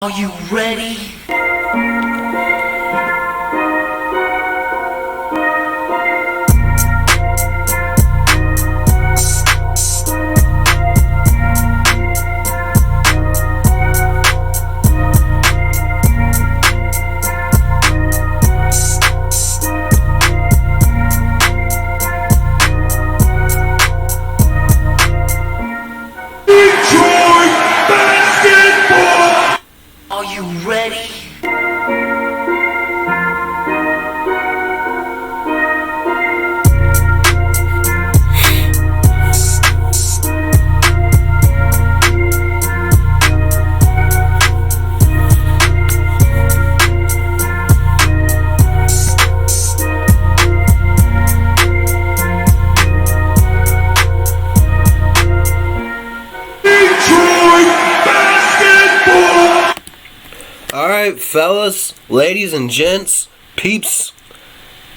Are you ready? Are you ready? Alright, fellas, ladies and gents, peeps,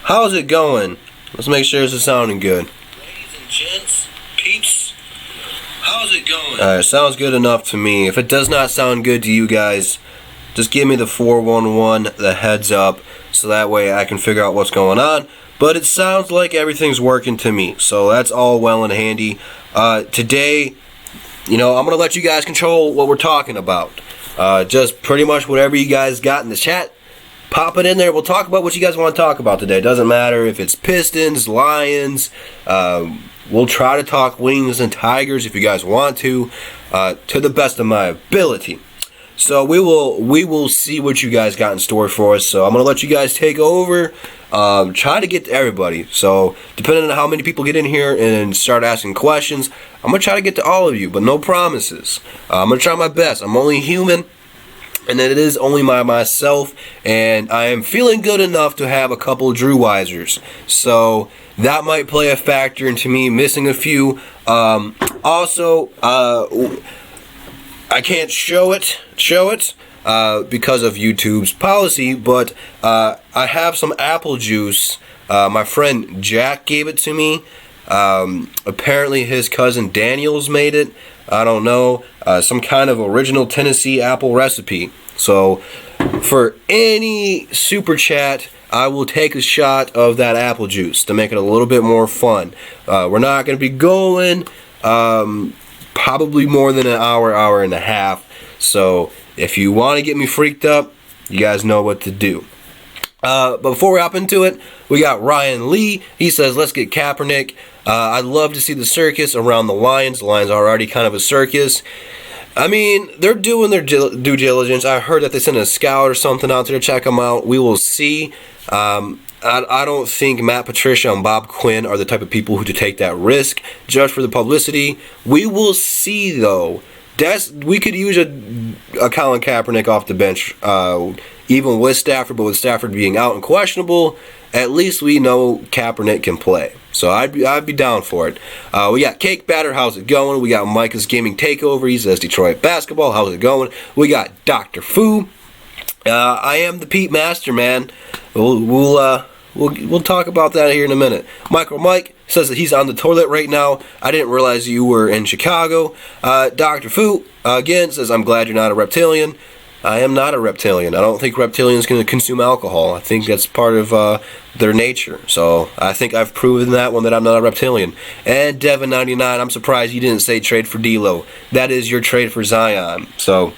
how's it going? Let's make sure this is sounding good. Ladies and gents, peeps, how's it going? Alright, sounds good enough to me. If it does not sound good to you guys, just give me the 411, the heads up, so that way I can figure out what's going on. But it sounds like everything's working to me, so that's all well and handy. Today, I'm going to let you guys control what we're talking about. Just pretty much whatever you guys got in the chat, pop it in there. We'll talk about what you guys want to talk about today. Doesn't matter if it's Pistons, Lions. We'll try to talk Wings and Tigers if you guys want to the best of my ability. So we will see what you guys got in store for us. So I'm gonna let you guys take over. Try to get to everybody. So depending on how many people get in here and start asking questions, I'm gonna try to get to all of you, but no promises. I'm gonna try my best. I'm only human, and it is only myself, and I am feeling good enough to have a couple of Drew Wisers. So that might play a factor into me missing a few. Also, I can't show it because of YouTube's policy, but I have some apple juice. My friend Jack gave it to me. Apparently his cousin Daniel's made it. I don't know. Some kind of original Tennessee apple recipe. So for any super chat, I will take a shot of that apple juice to make it a little bit more fun. We're not going to be going probably more than an hour and a half. So if you want to get me freaked up, you guys know what to do. But before we hop into it, we got Ryan Lee. He says, let's get Kaepernick. I'd love to see the circus around the Lions. The Lions are already kind of a circus. I mean, they're doing their due diligence. I heard that they sent a scout or something out there to check them out. We will see. I don't think Matt Patricia and Bob Quinn are the type of people who to take that risk just for the publicity. We will see, though. We could use a Colin Kaepernick off the bench, even with Stafford, but with Stafford being out and questionable, at least we know Kaepernick can play. So I'd be down for it. We got Cake Batter, how's it going? We got Micah's Gaming Takeover, he says Detroit Basketball, how's it going? We got Dr. Fu. I am the Pete Master, man. We'll talk about that here in a minute. Michael Mike says that he's on the toilet right now. I didn't realize you were in Chicago. Dr. Fu, again, says, I'm glad you're not a reptilian. I am not a reptilian. I don't think reptilians can consume alcohol. I think that's part of their nature. So I think I've proven that one that I'm not a reptilian. And Devin99, I'm surprised you didn't say trade for D'Lo. That is your trade for Zion. So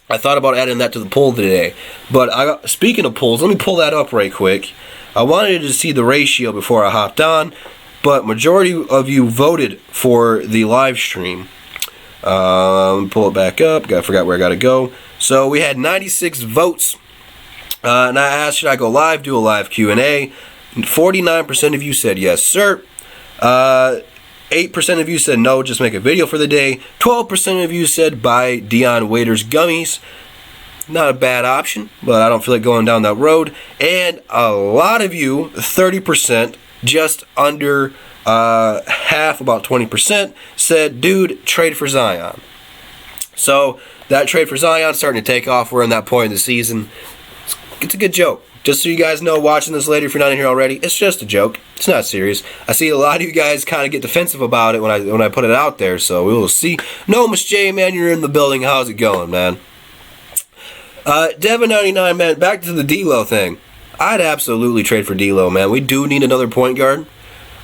I thought about adding that to the poll today. But speaking of polls, let me pull that up right quick. I wanted to see the ratio before I hopped on, but majority of you voted for the live stream. Let me pull it back up. I forgot where I got to go. So we had 96 votes, and I asked, should I go live, do a live Q&A? 49% of you said yes, sir. 8% of you said no, just make a video for the day. 12% of you said buy Dion Waiters gummies. Not a bad option, but I don't feel like going down that road. And a lot of you, 30%, just under half, about 20%, said, dude, trade for Zion. So that trade for Zion starting to take off. We're in that point in the season. It's a good joke. Just so you guys know, watching this later, if you're not in here already, it's just a joke. It's not serious. I see a lot of you guys kind of get defensive about it when I put it out there, so we will see. No, Miss J, man, you're in the building. How's it going, man? Devin99, man, back to the D'Lo thing. I'd absolutely trade for D'Lo, man. We do need another point guard.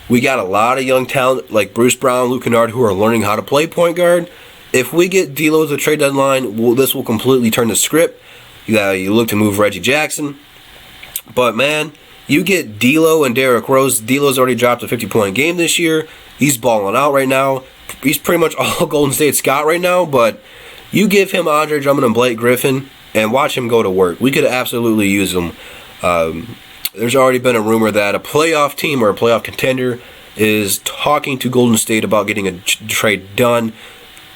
We got a lot of young talent like Bruce Brown, Luke Kennard, who are learning how to play point guard. If we get D'Lo at the trade deadline, this will completely turn the script. You look to move Reggie Jackson. But, man, you get D'Lo and Derrick Rose. D'Lo's already dropped a 50-point game this year. He's balling out right now. He's pretty much all Golden State's got right now. But you give him Andre Drummond and Blake Griffin and watch him go to work. We could absolutely use him. There's already been a rumor that a playoff team or a playoff contender is talking to Golden State about getting a trade done.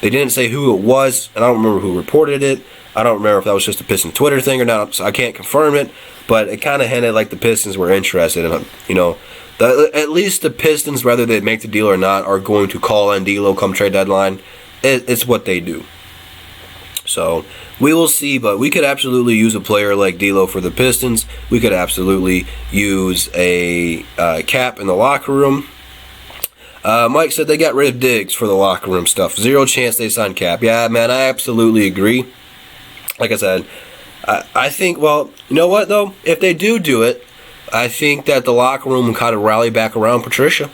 They didn't say who it was, and I don't remember who reported it. I don't remember if that was just a Pistons Twitter thing or not, so I can't confirm it. But it kind of hinted like the Pistons were interested in, at least the Pistons, whether they make the deal or not, are going to call on D'Lo come trade deadline. It's what they do. So we will see, but we could absolutely use a player like D'Lo for the Pistons. We could absolutely use a Cap in the locker room. Mike said they got rid of Diggs for the locker room stuff. Zero chance they sign Cap. Yeah, man, I absolutely agree. Like I said, I think, well, you know what, though? If they do it, I think that the locker room will kind of rally back around Patricia.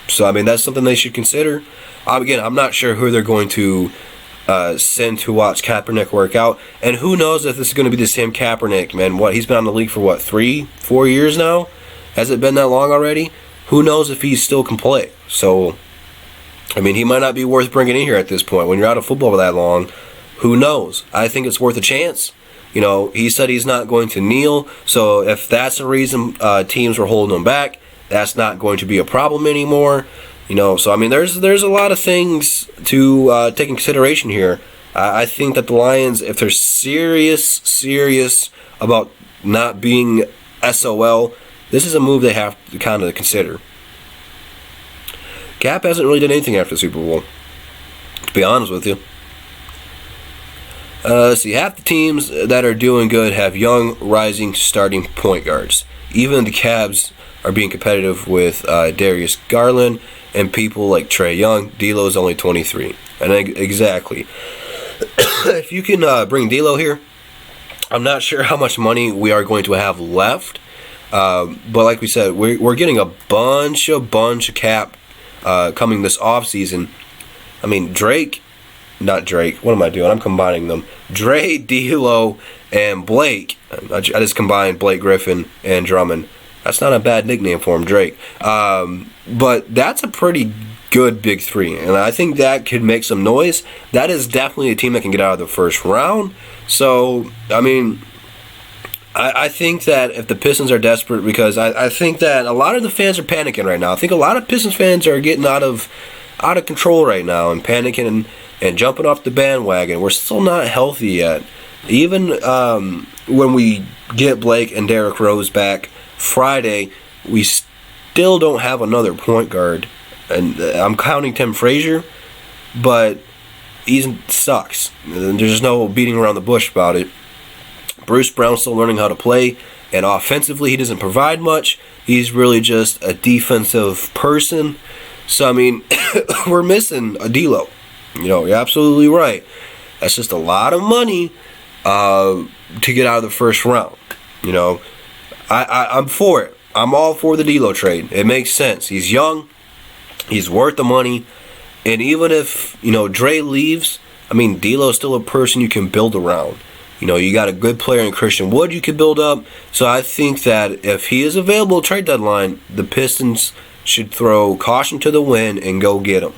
So, I mean, that's something they should consider. Again, I'm not sure who they're going to send to watch Kaepernick work out. And who knows if this is going to be the same Kaepernick, man. He's been on the league for 3-4 years now? Has it been that long already? Who knows if he still can play? So, I mean, he might not be worth bringing in here at this point. When you're out of football for that long, who knows? I think it's worth a chance. He said he's not going to kneel. So if that's the reason teams were holding him back, that's not going to be a problem anymore. So I mean, there's a lot of things to take in consideration here. I think that the Lions, if they're serious about not being SOL, this is a move they have to kind of consider. Cap hasn't really done anything after the Super Bowl, to be honest with you. See, half the teams that are doing good have young, rising starting point guards. Even the Cavs are being competitive with Darius Garland and people like Trae Young. D'Lo is only 23. And exactly. If you can bring D'Lo here, I'm not sure how much money we are going to have left. But like we said, we're getting a bunch of cap coming this offseason. I mean, not Drake. What am I doing? I'm combining them. Dre, D'Lo, and Blake. I just combined Blake Griffin and Drummond. That's not a bad nickname for him, Drake. But that's a pretty good big three, and I think that could make some noise. That is definitely a team that can get out of the first round. So, I mean, I think that if the Pistons are desperate, because I think that a lot of the fans are panicking right now. I think a lot of Pistons fans are getting out of control right now and panicking and jumping off the bandwagon. We're still not healthy yet. Even when we get Blake and Derrick Rose back Friday, we still don't have another point guard. And I'm counting Tim Frazier, but he sucks. There's no beating around the bush about it. Bruce Brown's still learning how to play, and offensively he doesn't provide much. He's really just a defensive person. So, I mean, we're missing a D'Lo. You're absolutely right. That's just a lot of money to get out of the first round. I'm for it. I'm all for the D'Lo trade. It makes sense. He's young. He's worth the money. And even if, Dre leaves, I mean, D'Lo's still a person you can build around. You got a good player in Christian Wood you can build up. So I think that if he is available trade deadline, the Pistons should throw caution to the wind and go get him.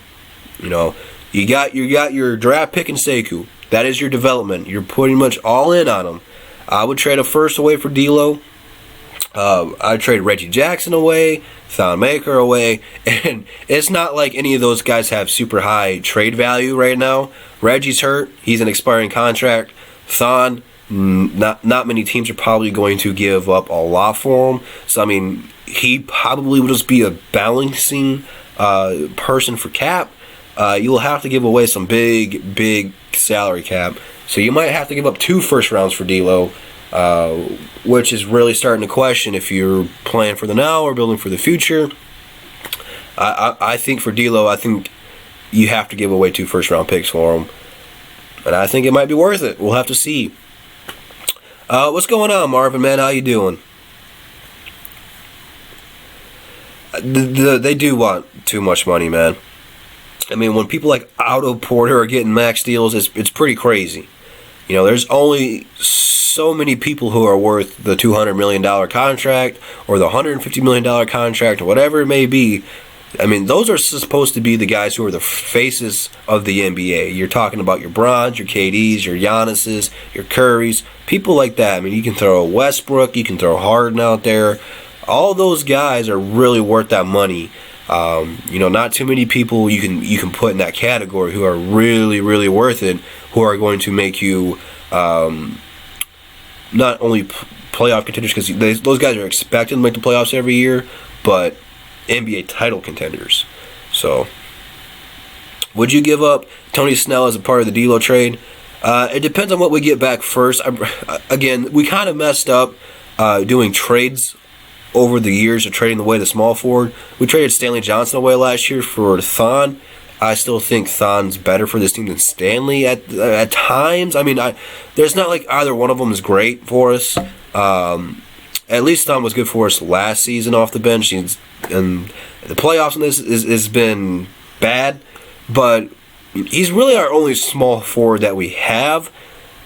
You got your draft pick in Sekou. That is your development. You're pretty much all in on him. I would trade a first away for D'Lo. I'd trade Reggie Jackson away, Thon Maker away, and it's not like any of those guys have super high trade value right now. Reggie's hurt. He's an expiring contract. Thon, not many teams are probably going to give up a lot for him. So, I mean, he probably would just be a balancing person for Cap. You'll have to give away some big salary cap. So you might have to give up 2 first rounds for D'Lo, which is really starting to question if you're playing for the now or building for the future. I think for D'Lo, I think you have to give away 2 first round picks for him. And I think it might be worth it. We'll have to see. What's going on, Marvin, man? How you doing? They do want too much money, man. I mean, when people like Otto Porter are getting max deals, it's pretty crazy. You know, there's only so many people who are worth the $200 million contract or the $150 million contract or whatever it may be. I mean, those are supposed to be the guys who are the faces of the NBA. You're talking about your Brons, your KDs, your Giannis's, your Currys, people like that. I mean, you can throw a Westbrook, you can throw Harden out there. All those guys are really worth that money. You know, not too many people you can put in that category who are really, really worth it, who are going to make you not only playoff contenders, because those guys are expected to make the playoffs every year, but NBA title contenders. So, would you give up Tony Snell as a part of the D'Lo trade? It depends on what we get back first. Again, we kind of messed up doing trades over the years of trading away the small forward. We traded Stanley Johnson away last year for Thon. I still think Thon's better for this team than Stanley at times. I mean, there's not like either one of them is great for us. At least Thon was good for us last season off the bench. And the playoffs in this has been bad, but he's really our only small forward that we have.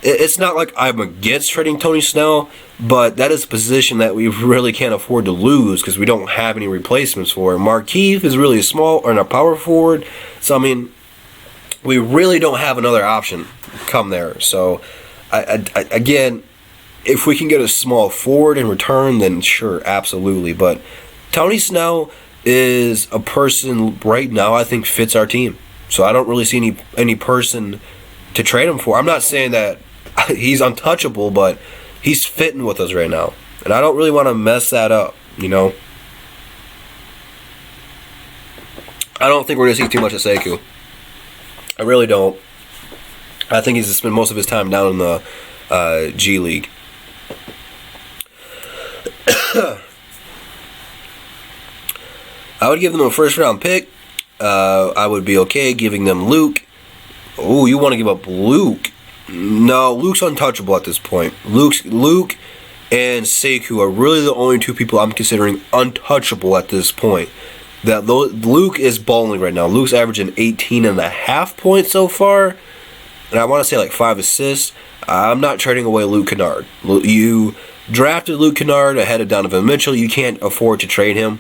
It's not like I'm against trading Tony Snell, but that is a position that we really can't afford to lose because we don't have any replacements for it. Markieff is really a power forward, so I mean, we really don't have another option come there. So, again, if we can get a small forward in return, then sure, absolutely. But Tony Snell is a person right now I think fits our team. So I don't really see any person to trade him for. I'm not saying that he's untouchable, but he's fitting with us right now. And I don't really want to mess that up, you know. I don't think we're going to see too much of Sekou. I really don't. I think he's going to spend most of his time down in the G League. I would give them a first round pick. I would be okay giving them Luke. Oh, you want to give up Luke? No, Luke's untouchable at this point. Luke and Sekou are really the only two people I'm considering untouchable at this point. Luke is balling right now. Luke's averaging 18.5 points so far, and I want to say like 5 assists. I'm not trading away Luke Kennard. You drafted Luke Kennard ahead of Donovan Mitchell. You can't afford to trade him.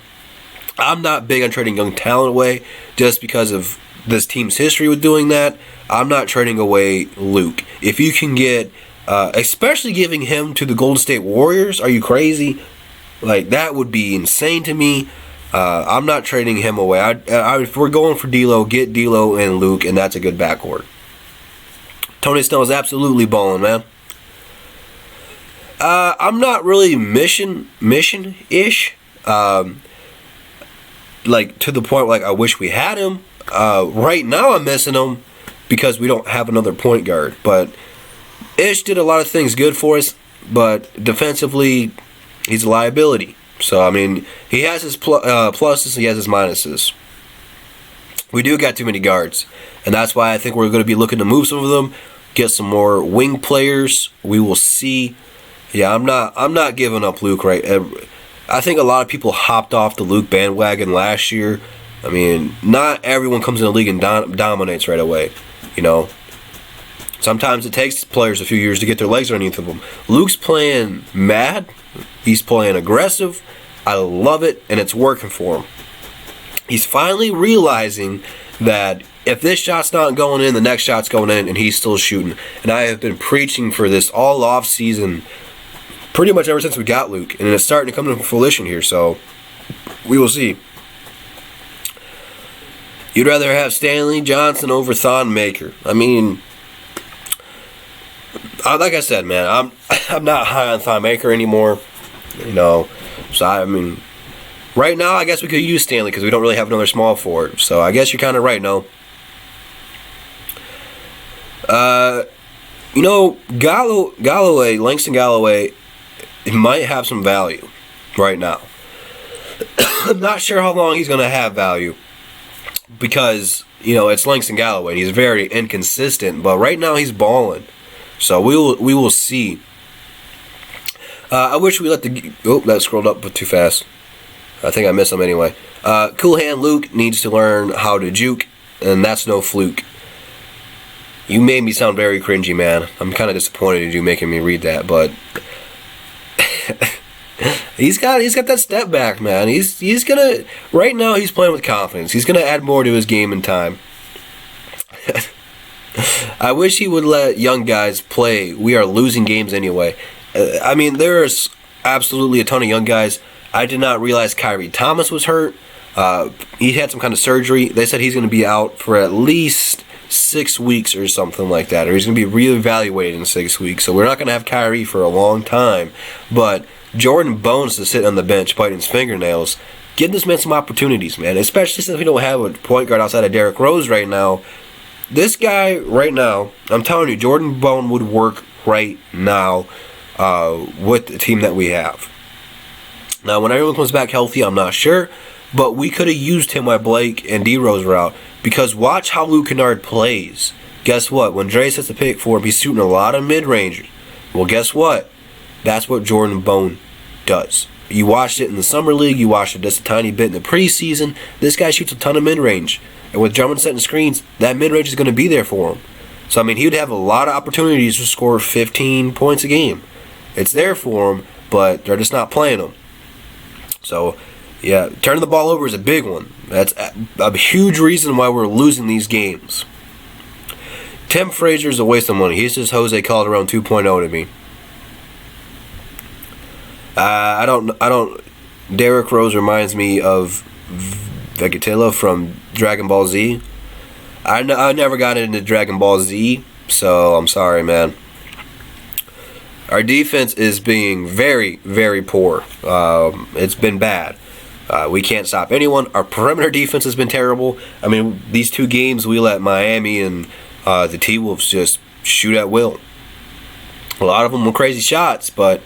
I'm not big on trading young talent away just because of this team's history with doing that. I'm not trading away Luke. If you can get, especially giving him to the Golden State Warriors, are you crazy? Like, that would be insane to me. I'm not trading him away. If we're going for D'Lo, get D'Lo and Luke, and that's a good backcourt. Tony Snell is absolutely balling, man. I'm not really mission-ish. Like, to the point, like, I wish we had him. Right now I'm missing him because we don't have another point guard. But Ish did a lot of things good for us, but defensively, he's a liability. So, I mean, he has his pluses, he has his minuses. We do got too many guards, and that's why I think we're going to be looking to move some of them, get some more wing players. We will see. Yeah, I'm not giving up Luke right. I think a lot of people hopped off the Luke bandwagon last year. I mean, not everyone comes in the league and dominates right away, you know. Sometimes it takes players a few years to get their legs underneath of them. Luke's playing mad. He's playing aggressive. I love it, and it's working for him. He's finally realizing that if this shot's not going in, the next shot's going in, and he's still shooting. And I have been preaching for this all off season, pretty much ever since we got Luke, and it's starting to come to fruition here. So we will see. You'd rather have Stanley Johnson over Thon Maker. I mean, like I said, man, I'm not high on Thon Maker anymore. You know, so I mean, right now I guess we could use Stanley because we don't really have another small forward. So I guess you're kind of right, no. You know, Langston Galloway, it might have some value right now. I'm not sure how long he's going to have value because, you know, it's Langston Galloway. He's very inconsistent, but right now he's balling. So we will see. I wish we let the... Oh, that scrolled up too fast. I think I missed him anyway. Cool Hand Luke needs to learn how to juke, and that's no fluke. You made me sound very cringy, man. I'm kind of disappointed in you making me read that, but... he's got that step back, man. He's gonna... Right now, he's playing with confidence. He's gonna add more to his game in time. I wish he would let young guys play. We are losing games anyway. I mean, there's absolutely a ton of young guys. I did not realize Kyrie Thomas was hurt. He had some kind of surgery. They said he's going to be out for at least 6 weeks or something like that. Or he's going to be reevaluated in 6 weeks. So we're not going to have Kyrie for a long time. But Jordan Bones to sit on the bench biting his fingernails. Give this man some opportunities, man. Especially since we don't have a point guard outside of Derrick Rose right now. This guy right now, I'm telling you, Jordan Bone would work right now with the team that we have. Now, when everyone comes back healthy, I'm not sure, but we could have used him while Blake and D Rose were out. Because watch how Luke Kennard plays. Guess what? When Dre sets a pick for him, he's shooting a lot of mid-rangers. Well, guess what? That's what Jordan Bone does. You watched it in the summer league. You watched it just a tiny bit in the preseason. This guy shoots a ton of mid-range. And with Drummond setting screens, that mid-range is going to be there for him. So, I mean, he would have a lot of opportunities to score 15 points a game. It's there for him, but they're just not playing him. So, yeah, turning the ball over is a big one. That's a huge reason why we're losing these games. Tim Frazier's a waste of money. He's just Jose Calderon 2.0 to me. I don't. Derrick Rose reminds me of Vegetilla from Dragon Ball Z. I never got into Dragon Ball Z, so I'm sorry, man. Our defense is being very, very poor. It's been bad. We can't stop anyone. Our perimeter defense has been terrible. I mean, these 2 games we let Miami and the T-Wolves just shoot at will. A lot of them were crazy shots, but...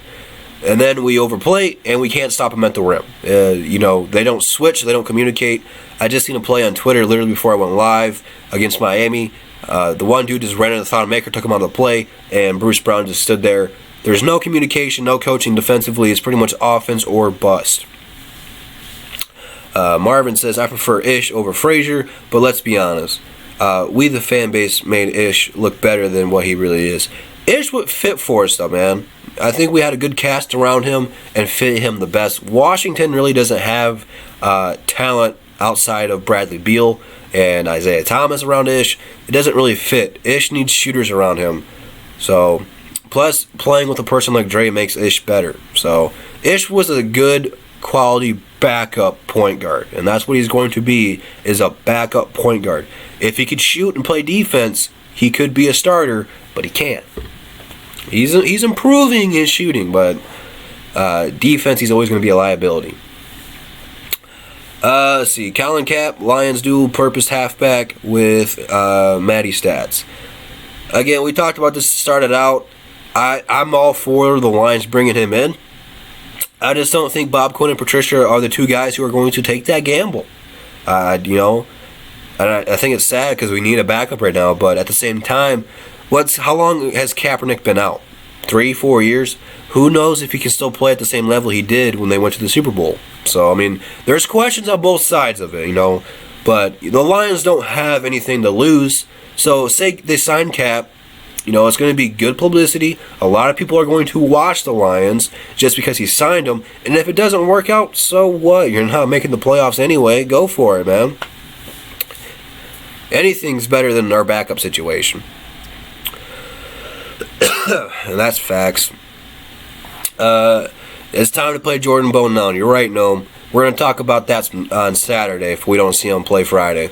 And then we overplay, and we can't stop them at the rim. They don't switch, they don't communicate. I just seen a play on Twitter literally before I went live against Miami. The one dude just ran into the thought maker, took him out of the play, and Bruce Brown just stood there. There's no communication, no coaching defensively. It's pretty much offense or bust. Marvin says, I prefer Ish over Frazier, but let's be honest. We, the fan base, made Ish look better than what he really is. Ish would fit for us, though, man. I think we had a good cast around him and fit him the best. Washington really doesn't have talent outside of Bradley Beal and Isaiah Thomas around Ish. It doesn't really fit. Ish needs shooters around him. So, plus, playing with a person like Dre makes Ish better. So, Ish was a good quality backup point guard, and that's what he's going to be, is a backup point guard. If he could shoot and play defense, he could be a starter, but he can't. He's improving his shooting, but defense, he's always going to be a liability. Let's see. Colin Cap, Lions dual-purpose halfback with Matty stats. Again, we talked about this started out. I'm all for the Lions bringing him in. I just don't think Bob Quinn and Patricia are the 2 guys who are going to take that gamble. And I think it's sad because we need a backup right now, but at the same time, how long has Kaepernick been out? 3-4 years? Who knows if he can still play at the same level he did when they went to the Super Bowl? So, I mean, there's questions on both sides of it, But the Lions don't have anything to lose. So, say they sign Cap, it's going to be good publicity. A lot of people are going to watch the Lions just because he signed them. And if it doesn't work out, so what? You're not making the playoffs anyway. Go for it, man. Anything's better than our backup situation. And that's facts. It's time to play Jordan Bone now. You're right, Noam. We're going to talk about that on Saturday if we don't see him play Friday.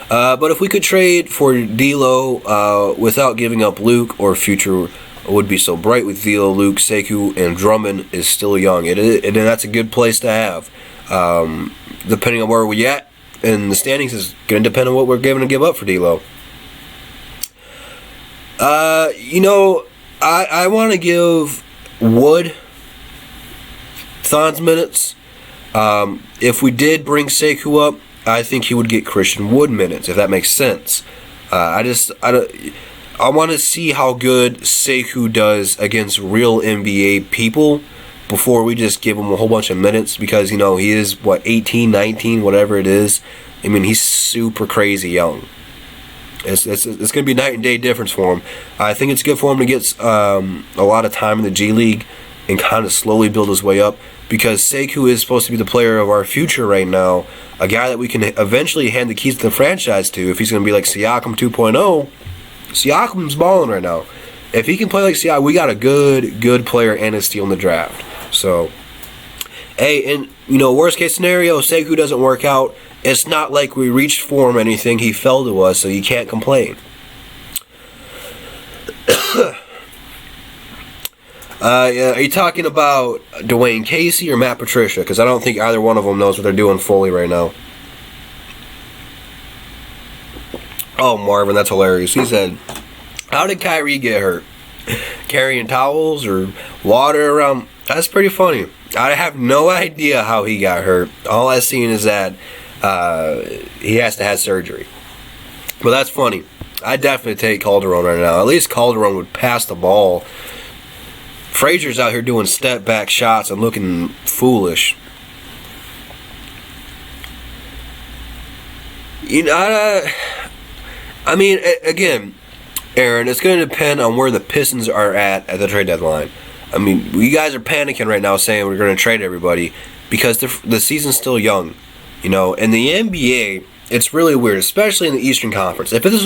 But if we could trade for D'Lo without giving up Luke, or future would be so bright with D'Lo, Luke, Sekou, and Drummond is still young. And that's a good place to have. Depending on where we're at in the standings is going to depend on what we're going to give up for D'Lo. I want to give Wood Thon's minutes. If we did bring Sekou up, I think he would get Christian Wood minutes, if that makes sense. I I want to see how good Sekou does against real NBA people before we just give him a whole bunch of minutes, because, you know, he is, 18, 19, whatever it is. I mean, he's super crazy young. It's going to be night and day difference for him. I think it's good for him to get a lot of time in the G League and kind of slowly build his way up, because Sekou is supposed to be the player of our future right now, a guy that we can eventually hand the keys to the franchise to if he's going to be like Siakam 2.0. Siakam's balling right now. If he can play like Siakam, we got a good player and a steal in the draft. So, hey, and, you know, worst case scenario, Sekou doesn't work out. It's not like we reached for him or anything. He fell to us, so you can't complain. Are you talking about Dwayne Casey or Matt Patricia? Because I don't think either one of them knows what they're doing fully right now. Oh, Marvin, that's hilarious. He said, how did Kyrie get hurt? Carrying towels or water around? That's pretty funny. I have no idea how he got hurt. All I've seen is that he has to have surgery. But that's funny. I definitely take Calderon right now. At least Calderon would pass the ball. Frazier's out here doing step back shots and looking foolish. You know, I mean, again, Aaron, it's going to depend on where the Pistons are at the trade deadline. I mean, you guys are panicking right now saying we're going to trade everybody because the season's still young. You know, in the NBA, it's really weird, especially in the Eastern Conference. If this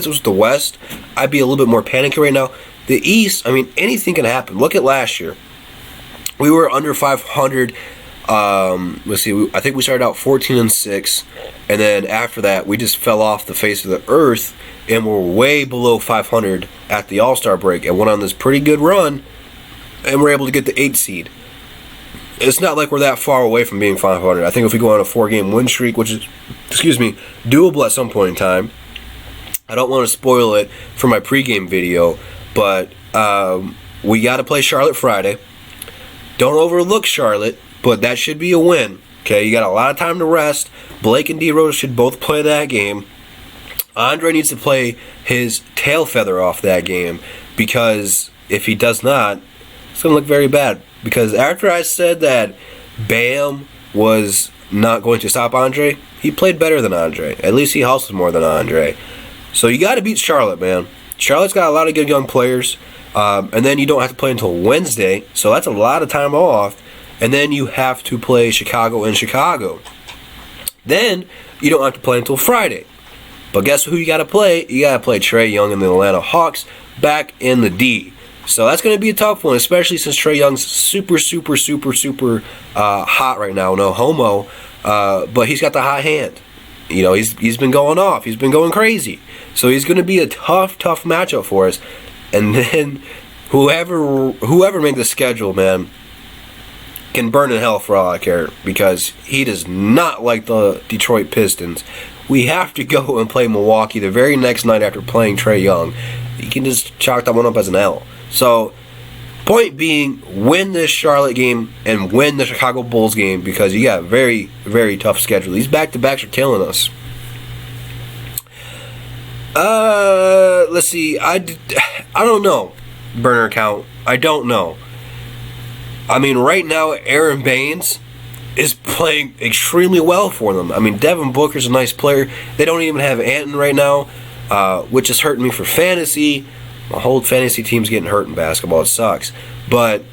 was the West, I'd be a little bit more panicky right now. The East, I mean, anything can happen. Look at last year. We were under 500. Let's see. I think we started out 14-6, and then after that, we just fell off the face of the earth, and we're way below 500 at the All-Star break, and went on this pretty good run, and we're able to get the 8th seed. It's not like we're that far away from being 500. I think if we go on a 4-game win streak, which is, doable at some point in time. I don't want to spoil it for my pregame video, but we got to play Charlotte Friday. Don't overlook Charlotte, but that should be a win. Okay, you got a lot of time to rest. Blake and D-Rose should both play that game. Andre needs to play his tail feather off that game, because if he does not, it's going to look very bad. Because after I said that Bam was not going to stop Andre, he played better than Andre. At least he hustled more than Andre. So you got to beat Charlotte, man. Charlotte's got a lot of good young players. And then you don't have to play until Wednesday, so that's a lot of time off. And then you have to play Chicago in Chicago. Then you don't have to play until Friday. But guess who you got to play? You got to play Trae Young and the Atlanta Hawks back in the D. So that's going to be a tough one, especially since Trae Young's super hot right now. No homo, but he's got the hot hand. You know, he's been going off. He's been going crazy. So he's going to be a tough matchup for us. And then whoever made the schedule, man, can burn in hell for all I care, because he does not like the Detroit Pistons. We have to go and play Milwaukee the very next night after playing Trae Young. You can just chalk that one up as an L. So, point being, win this Charlotte game and win the Chicago Bulls game, because you got a very tough schedule. These back-to-backs are killing us. Let's see. I don't know. Burner account. I don't know. I mean, right now, Aaron Baines is playing extremely well for them. I mean, Devin Booker's a nice player. They don't even have Anton right now, which is hurting me for fantasy. My whole fantasy team's getting hurt in basketball. It sucks. But,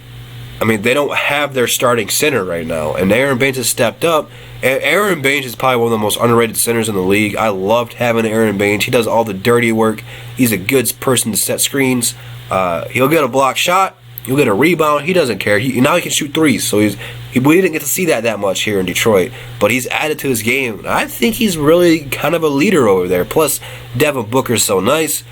I mean, they don't have their starting center right now. And Aaron Baines has stepped up. And Aaron Baines is probably one of the most underrated centers in the league. I loved having Aaron Baines. He does all the dirty work. He's a good person to set screens. He'll get a block shot. He'll get a rebound. He doesn't care. Now he can shoot threes. So we didn't get to see that much here in Detroit. But he's added to his game. I think he's really kind of a leader over there. Plus, Devin Booker's so nice.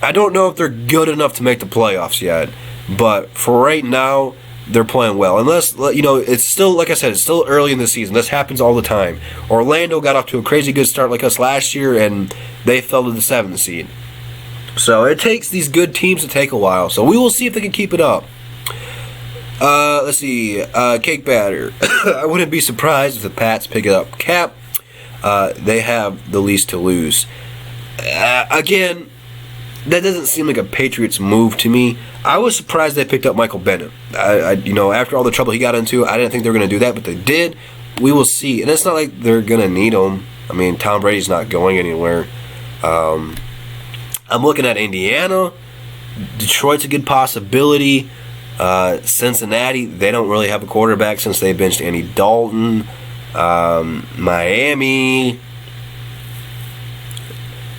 I don't know if they're good enough to make the playoffs yet, but for right now, they're playing well. Unless, you know, it's still, like I said, it's still early in the season. This happens all the time. Orlando got off to a crazy good start like us last year, and they fell to the 7th seed. So it takes these good teams to take a while. So we will see if they can keep it up. Let's see. Cake batter. I wouldn't be surprised if the Pats pick it up. Cap, they have the least to lose. Again, that doesn't seem like a Patriots move to me. I was surprised they picked up Michael Bennett. After all the trouble he got into, I didn't think they were going to do that, but they did. We will see. And it's not like they're going to need him. I mean, Tom Brady's not going anywhere. I'm looking at Indiana. Detroit's a good possibility. Cincinnati, they don't really have a quarterback since they benched Andy Dalton. Miami.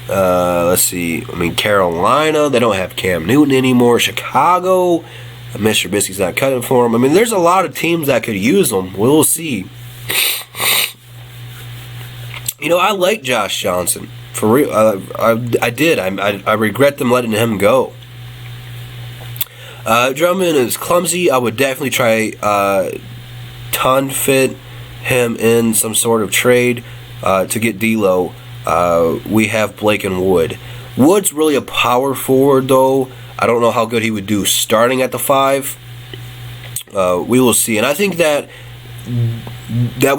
Let's see. I mean, Carolina, they don't have Cam Newton anymore. Chicago, Mr. Trubisky's not cutting for him. I mean, there's a lot of teams that could use them. We'll see. I like Josh Johnson. For real. I did. I regret them letting him go. Drummond is clumsy. I would definitely try fit him in some sort of trade to get D'Lo. We have Blake and Wood. Wood's really a power forward, though. I don't know how good he would do starting at the 5. We will see. And I think that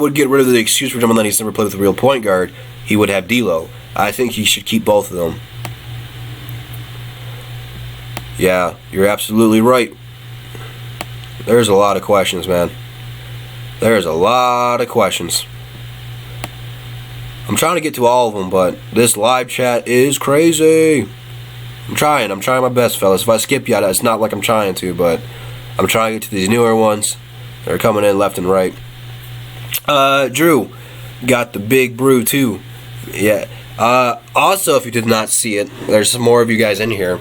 would get rid of the excuse for Drummond that he's never played with a real point guard. He would have D'Lo. I think he should keep both of them. Yeah, you're absolutely right. There's a lot of questions, man. There's a lot of questions. I'm trying to get to all of them, but this live chat is crazy. I'm trying my best, fellas. If I skip you, it's not like I'm trying to, but I'm trying to get to these newer ones. They're coming in left and right. Drew got the big brew too. Yeah. Also, if you did not see it, there's some more of you guys in here.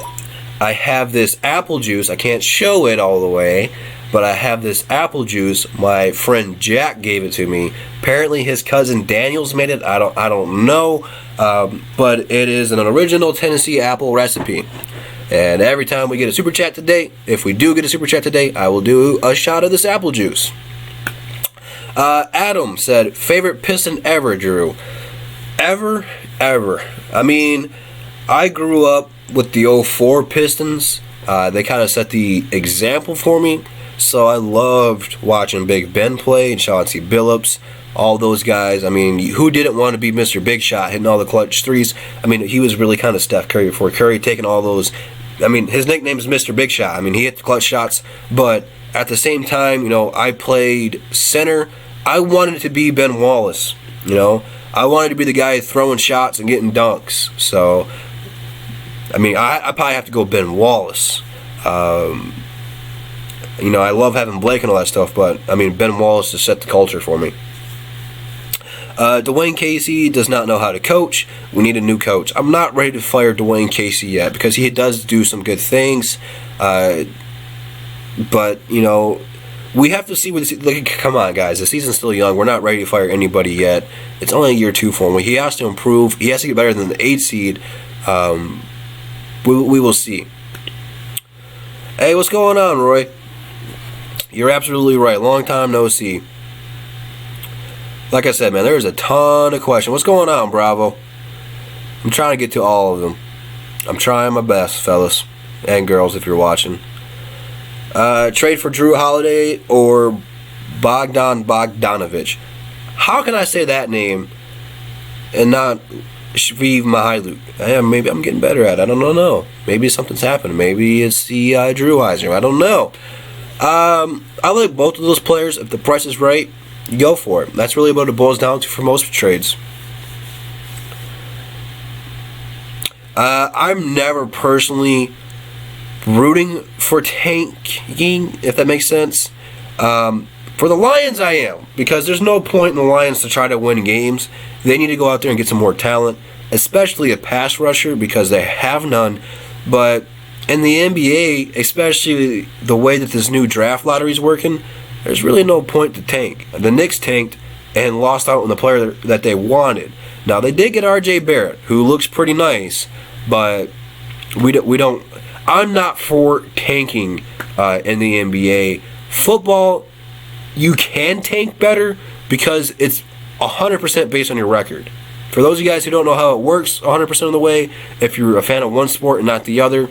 I have this apple juice. I can't show it all the way, but I have this apple juice. My friend Jack gave it to me. Apparently, his cousin Daniel's made it. I don't know, but it is an original Tennessee apple recipe. And every time we get a super chat today, if we do get a super chat today, I will do a shot of this apple juice. Adam said, favorite Piston ever, Drew. Ever. I mean, I grew up with the 04 Pistons. They kind of set the example for me. So I loved watching Big Ben play and Chauncey Billups, all those guys. I mean, who didn't want to be Mr. Big Shot, hitting all the clutch threes? I mean, he was really kind of Steph Curry before Curry, taking all those. I mean, his nickname is Mr. Big Shot. I mean, he hit the clutch shots, but at the same time, I played center. I wanted to be Ben Wallace, I wanted to be the guy throwing shots and getting dunks. So, I mean, I probably have to go Ben Wallace. I love having Blake and all that stuff, but, I mean, Ben Wallace has set the culture for me. Dwayne Casey does not know how to coach. We need a new coach. I'm not ready to fire Dwayne Casey yet because he does do some good things. But, we have to see what come on, guys. The season's still young. We're not ready to fire anybody yet. It's only year 2 for him. He has to improve. He has to get better than the 8 seed. We will see. Hey, what's going on, Roy? You're absolutely right. Long time no see. Like I said, man, there's a ton of questions. What's going on, Bravo? I'm trying to get to all of them. I'm trying my best, fellas and girls, if you're watching. Trade for Drew Holiday or Bogdan Bogdanovic. How can I say that name and not Shviv Mihailuk? Maybe I'm getting better at it. I don't know. Maybe something's happened. Maybe it's the Drew Heiser. I don't know. I like both of those players. If the price is right, go for it. That's really what it boils down to for most trades. I'm never personally rooting for tanking, if that makes sense. For the Lions, I am, because there's no point in the Lions to try to win games. They need to go out there and get some more talent, especially a pass rusher, because they have none. But in the NBA, especially the way that this new draft lottery is working, there's really no point to tank. The Knicks tanked and lost out on the player that they wanted. Now, they did get R.J. Barrett, who looks pretty nice, but we don't. I'm not for tanking in the NBA. Football, you can tank better because it's 100% based on your record. For those of you guys who don't know how it works 100% of the way, if you're a fan of one sport and not the other,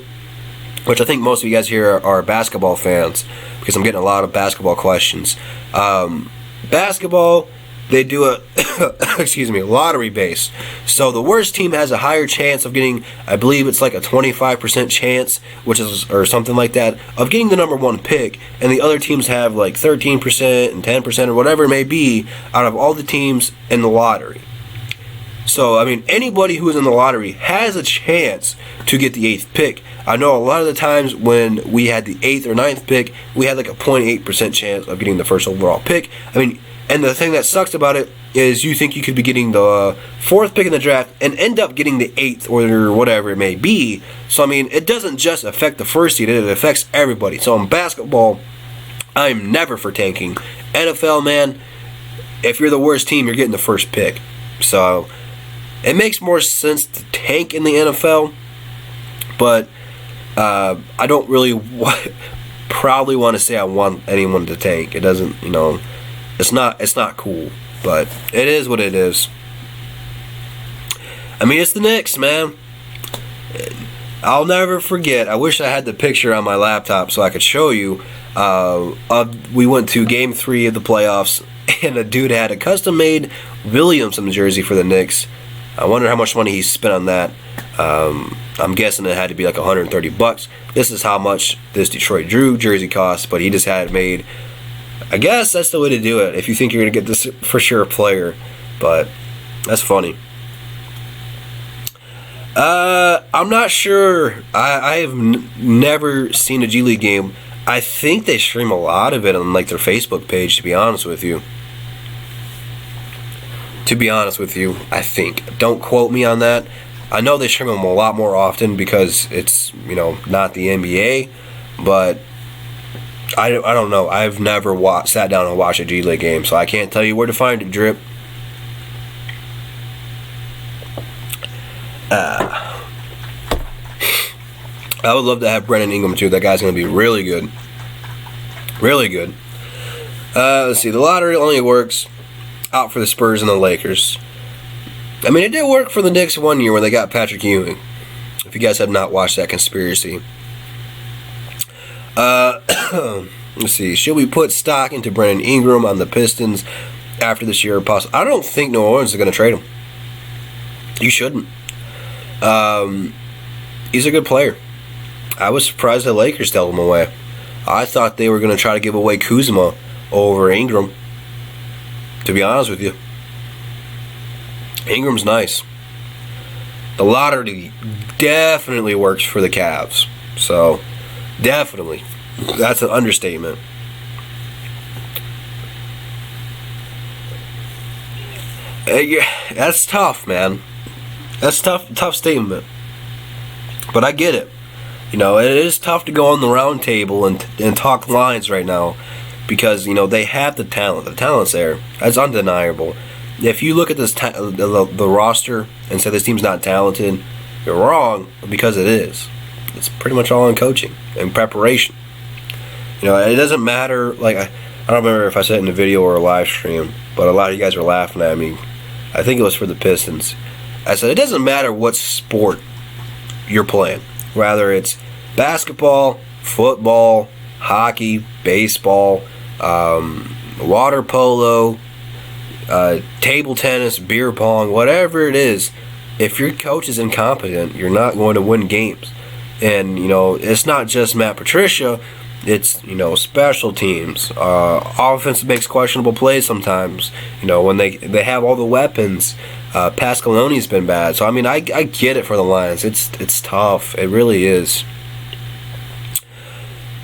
which I think most of you guys here are basketball fans, because I'm getting a lot of basketball questions. Basketball, they do a excuse me, lottery base. So the worst team has a higher chance of getting, I believe it's like a 25% chance, which is, or something like that, of getting the number one pick, and the other teams have like 13% and 10% or whatever it may be out of all the teams in the lottery. So, I mean, anybody who's in the lottery has a chance to get the 8th pick. I know a lot of the times when we had the 8th or 9th pick, we had like a 0.8% chance of getting the first overall pick. I mean, and the thing that sucks about it is you think you could be getting the 4th pick in the draft and end up getting the 8th or whatever it may be. So, I mean, it doesn't just affect the first seed, it affects everybody. So, in basketball, I'm never for tanking. NFL, man, if you're the worst team, you're getting the first pick. So, it makes more sense to tank in the NFL, but I don't really proudly want to say I want anyone to tank. It doesn't, it's not cool, but it is what it is. I mean, it's the Knicks, man. I'll never forget. I wish I had the picture on my laptop so I could show you. We went to Game 3 of the playoffs, and a dude had a custom-made Williamson jersey for the Knicks. I wonder how much money he spent on that. I'm guessing it had to be like $130. This is how much this Detroit Drew jersey costs, but he just had it made. I guess that's the way to do it if you think you're going to get this for sure player. But that's funny. I'm not sure. I have never seen a G League game. I think they stream a lot of it on like their Facebook page, to be honest with you. I think. Don't quote me on that. I know they stream them a lot more often because it's, not the NBA, but I don't know. I've never sat down and watched a G League game, so I can't tell you where to find it, Drip. I would love to have Brandon Ingram too. That guy's going to be really good. Really good. Let's see. The lottery only works out for the Spurs and the Lakers. I mean, it did work for the Knicks one year when they got Patrick Ewing. If you guys have not watched that conspiracy. Let's see. Should we put stock into Brandon Ingram on the Pistons after this year? Possible? I don't think New Orleans is going to trade him. You shouldn't. He's a good player. I was surprised the Lakers dealt him away. I thought they were going to try to give away Kuzma over Ingram. To be honest with you. Ingram's nice. The lottery definitely works for the Cavs. So, definitely. That's an understatement. Yeah, that's tough, man. That's tough statement. But I get it. It is tough to go on the round table and talk lines right now because, they have the talent. The talent's there. That's undeniable. If you look at this the roster and say this team's not talented, you're wrong because it is. It's pretty much all in coaching and preparation. It doesn't matter. Like I don't remember if I said it in a video or a live stream, but a lot of you guys were laughing at me. I think it was for the Pistons. I said it doesn't matter what sport you're playing, whether it's basketball, football, hockey, baseball, water polo, table tennis, beer pong, whatever it is. If your coach is incompetent, you're not going to win games. And it's not just Matt Patricia. It's special teams. Offense makes questionable plays sometimes. When they have all the weapons. Pascaloni's been bad. So I mean, I get it for the Lions. It's tough. It really is.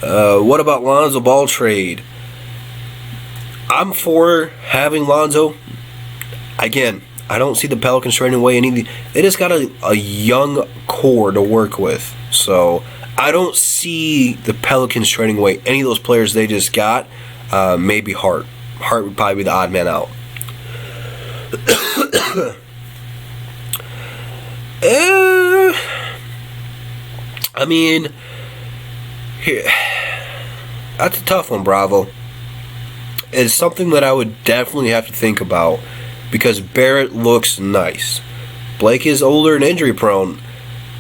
What about Lonzo Ball trade? I'm for having Lonzo. Again, I don't see the Pelicans trading away any. They just got a young core to work with. So I don't see the Pelicans trading away any of those players they just got. Maybe Hart. Hart would probably be the odd man out. I mean, that's a tough one, Bravo. It's something that I would definitely have to think about because Barrett looks nice. Blake is older and injury prone.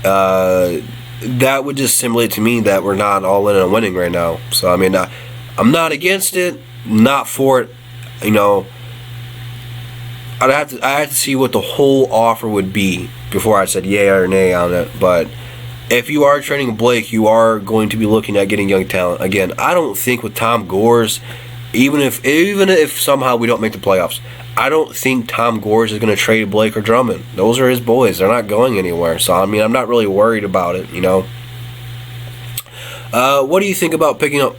That would just simulate to me that we're not all in on winning right now. So, I mean, I'm not against it, not for it. I had to see what the whole offer would be before I said yay or nay on it. But if you are trading Blake, you are going to be looking at getting young talent. Again, I don't think with Tom Gores, even if somehow we don't make the playoffs, I don't think Tom Gores is going to trade Blake or Drummond. Those are his boys. They're not going anywhere. So, I mean, I'm not really worried about it, you know. What do you think about picking up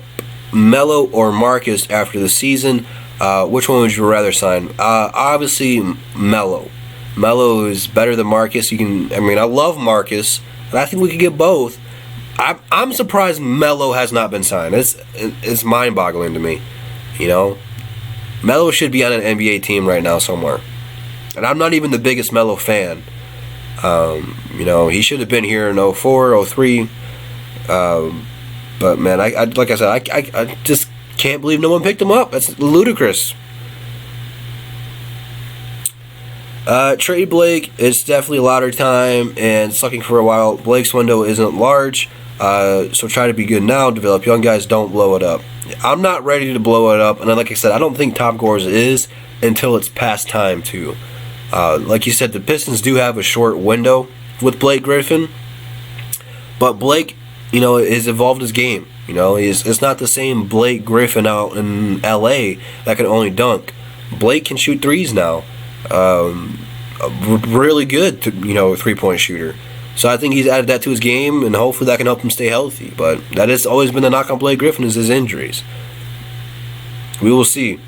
Melo or Marcus after the season? Which one would you rather sign? Obviously, Melo. Melo is better than Marcus. I love Marcus, but I think we could get both. I'm surprised Melo has not been signed. It's mind-boggling to me, you know. Melo should be on an NBA team right now somewhere, and I'm not even the biggest Melo fan. You know, he should have been here in 04, 03. But man, I like I said, I just can't believe no one picked him up. That's ludicrous. Trade Blake. It's definitely lottery time and sucking for a while. Blake's window isn't large, so try to be good now. Develop young guys. Don't blow it up. I'm not ready to blow it up, and like I said, I don't think Tom Gores is until it's past time to. Like you said, the Pistons do have a short window with Blake Griffin, but Blake, you know, has evolved his game. You know, it's not the same Blake Griffin out in L.A. that can only dunk. Blake can shoot threes now. Really good, three-point shooter. So I think he's added that to his game, and hopefully that can help him stay healthy. But that has always been the knock on Blake Griffin is his injuries. We will see.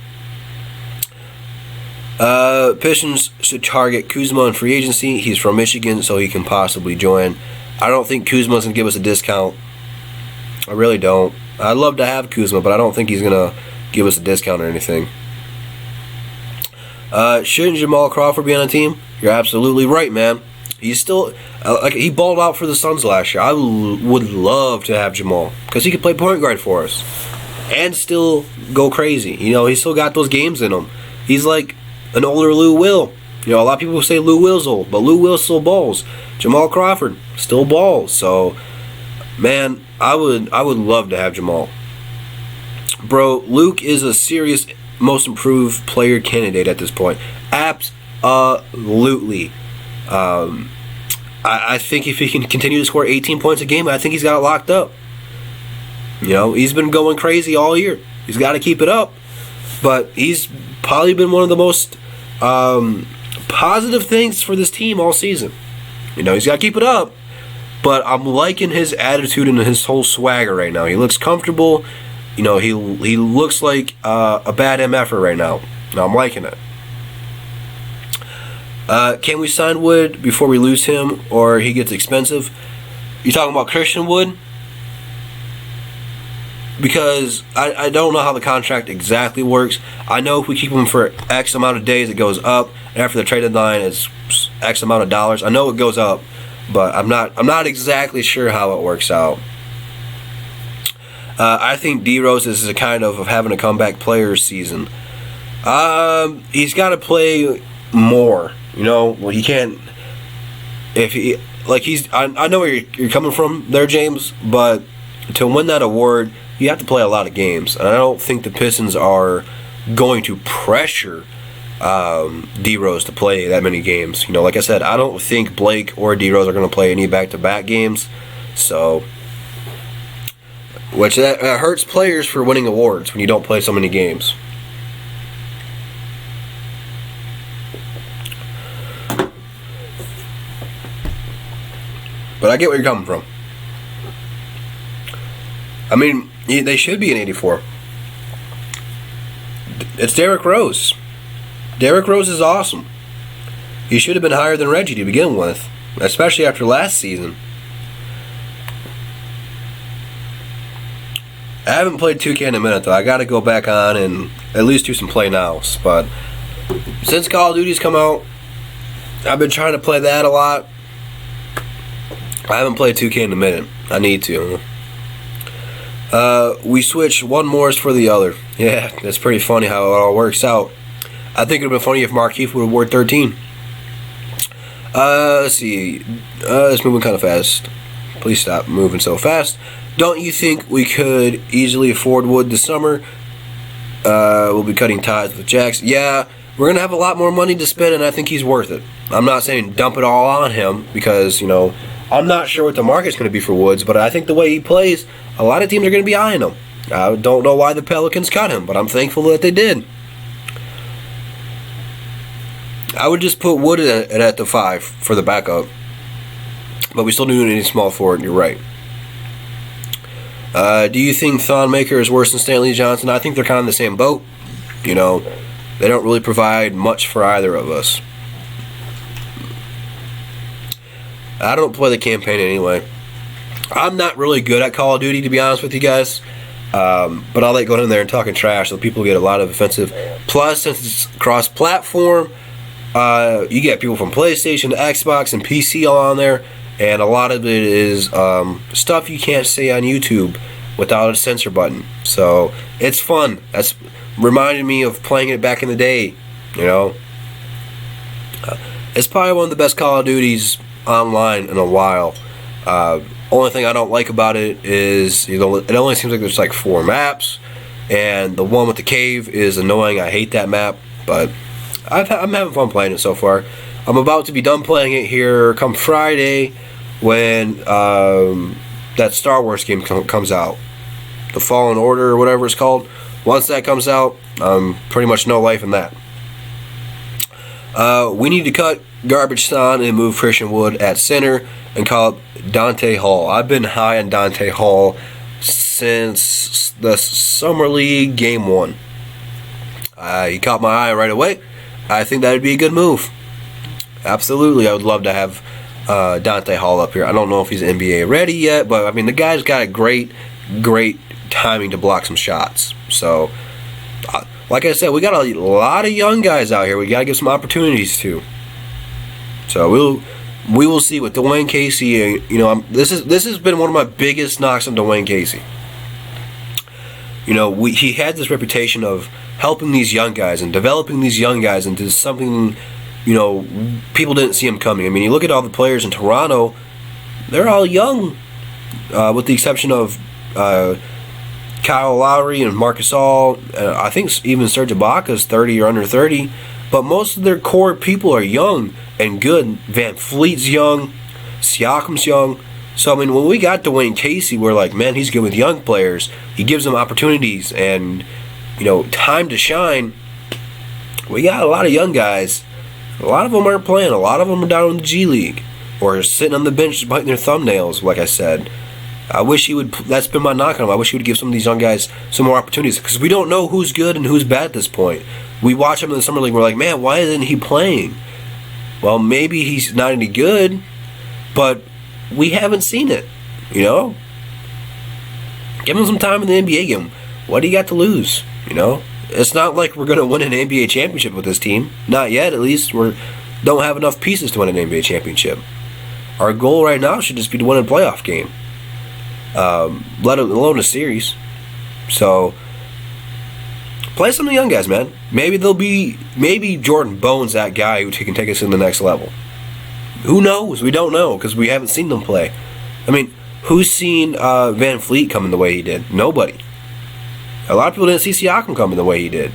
Pistons should target Kuzma in free agency. He's from Michigan, so he can possibly join. I don't think Kuzma's going to give us a discount. I really don't. I'd love to have Kuzma, but I don't think he's going to give us a discount or anything. Shouldn't Jamal Crawford be on the team? You're absolutely right, man. He's still he balled out for the Suns last year. I would love to have Jamal because he could play point guard for us and still go crazy. You know, he's still got those games in him. He's like an older Lou Will. You know, a lot of people say Lou Will's old, but Lou Will still balls. Jamal Crawford still balls. So, man, I would love to have Jamal. Bro, Luke is a serious most improved player candidate at this point. Absolutely. I think if he can continue to score 18 points a game, I think he's got it locked up. You know, he's been going crazy all year. He's got to keep it up. But he's probably been one of the most positive things for this team all season. You know, he's got to keep it up. But I'm liking his attitude and his whole swagger right now. He looks comfortable. You know, he looks like a bad MFer right now. I'm liking it. Can we sign Wood before we lose him or he gets expensive? You talking about Christian Wood? Because I don't know how the contract exactly works. I know if we keep him for X amount of days, it goes up. And after the trade deadline, it's X amount of dollars. I know it goes up, but I'm not exactly sure how it works out. I think D Rose is a kind of having a comeback player season. He's got to play more. You know, well, he can't. If he I know where you're coming from there, James. But to win that award, you have to play a lot of games, and I don't think the Pistons are going to pressure D Rose to play that many games. You know, like I said, I don't think Blake or D Rose are going to play any back-to-back games. So, which that hurts players for winning awards when you don't play so many games. But I get where you're coming from. I mean, they should be in 84. It's Derrick Rose. Derrick Rose is awesome. He should have been higher than Reggie to begin with, especially after last season. I haven't played 2K in a minute, though. I got to go back on and at least do some play nows. But since Call of Duty's come out, I've been trying to play that a lot. I haven't played 2K in a minute. I need to. We switch one Morris for the other. Yeah, that's pretty funny how it all works out. I think it would have been funny if Markieff would have award 13. Let's see. It's moving kind of fast. Please stop moving so fast. Don't you think we could easily afford Wood this summer? We'll be cutting ties with Jackson. Yeah, we're going to have a lot more money to spend, and I think he's worth it. I'm not saying dump it all on him because, I'm not sure what the market's going to be for Woods, but I think the way he plays, a lot of teams are going to be eyeing him. I don't know why the Pelicans cut him, but I'm thankful that they did. I would just put Wood at the 5 for the backup. But we still do need a small forward, you're right. Do you think Thon Maker is worse than Stanley Johnson? I think they're kind of in the same boat. They don't really provide much for either of us. I don't play the campaign anyway. I'm not really good at Call of Duty, to be honest with you guys. But I like going in there and talking trash so people get a lot of offensive. Plus, since it's cross-platform, you get people from PlayStation, Xbox, and PC all on there. And a lot of it is stuff you can't say on YouTube without a censor button. So it's fun. That's reminded me of playing it back in the day. It's probably one of the best Call of Duties online in a while. Only thing I don't like about it is it only seems like there's like 4 maps, and the one with the cave is annoying. I hate that map, but I'm having fun playing it so far. I'm about to be done playing it here come Friday when that Star Wars game comes out. The Fallen Order or whatever it's called. Once that comes out, pretty much no life in that. We need to cut Garbage Son and move Christian Wood at center and call up Dante Hall. I've been high on Dante Hall since the Summer League Game 1. He caught my eye right away. I think that would be a good move. Absolutely, I would love to have Dante Hall up here. I don't know if he's NBA ready yet, but I mean the guy's got a great timing to block some shots. So, like I said, we got a lot of young guys out here. We got to give some opportunities to. So we will see with Dwayne Casey. This has been one of my biggest knocks on Dwayne Casey. He had this reputation of helping these young guys and developing these young guys into something. People didn't see him coming. I mean, you look at all the players in Toronto; they're all young, with the exception of Kyle Lowry and Marcus All. I think even Serge Ibaka's 30 or under 30. But most of their core people are young and good. Van Fleet's young. Siakam's young. So, I mean, when we got Dwayne Casey, we're like, man, he's good with young players. He gives them opportunities and, time to shine. We got a lot of young guys. A lot of them aren't playing. A lot of them are down in the G League. Or sitting on the bench just biting their thumbnails, like I said. I wish he would. That's been my knock on him. I wish he would give some of these young guys some more opportunities because we don't know who's good and who's bad at this point. We watch him in the summer league. We're like, man, why isn't he playing? Well, maybe he's not any good, but we haven't seen it. Give him some time in the NBA game. What do you got to lose? It's not like we're going to win an NBA championship with this team. Not yet, at least. We don't have enough pieces to win an NBA championship. Our goal right now should just be to win a playoff game. Let alone a series. So play some of the young guys, man. Maybe Jordan Bone's that guy who can take us to the next level. Who knows? We don't know because we haven't seen them play. I mean, who's seen Van Fleet coming the way he did? Nobody. A lot of people didn't see Siakam coming the way he did.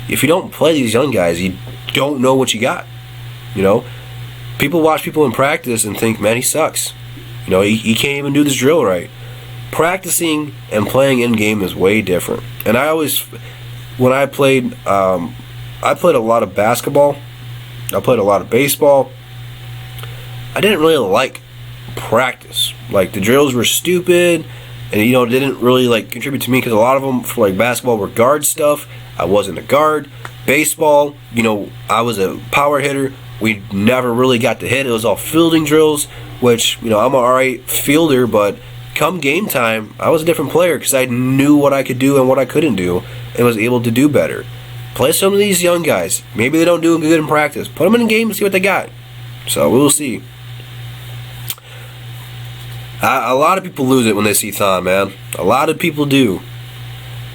If you don't play these young guys, you don't know what you got. People watch people in practice and think, man, he sucks. He can't even do this drill right. Practicing and playing in game is way different. And when I played a lot of basketball. I played a lot of baseball. I didn't really like practice. Like the drills were stupid, and didn't really contribute to me because a lot of them for basketball were guard stuff. I wasn't a guard. Baseball, I was a power hitter. We never really got to hit. It was all fielding drills, which, I'm an alright fielder, but come game time, I was a different player because I knew what I could do and what I couldn't do and was able to do better. Play some of these young guys. Maybe they don't do good in practice. Put them in a game and see what they got. So we'll see. A lot of people lose it when they see Thon, man. A lot of people do.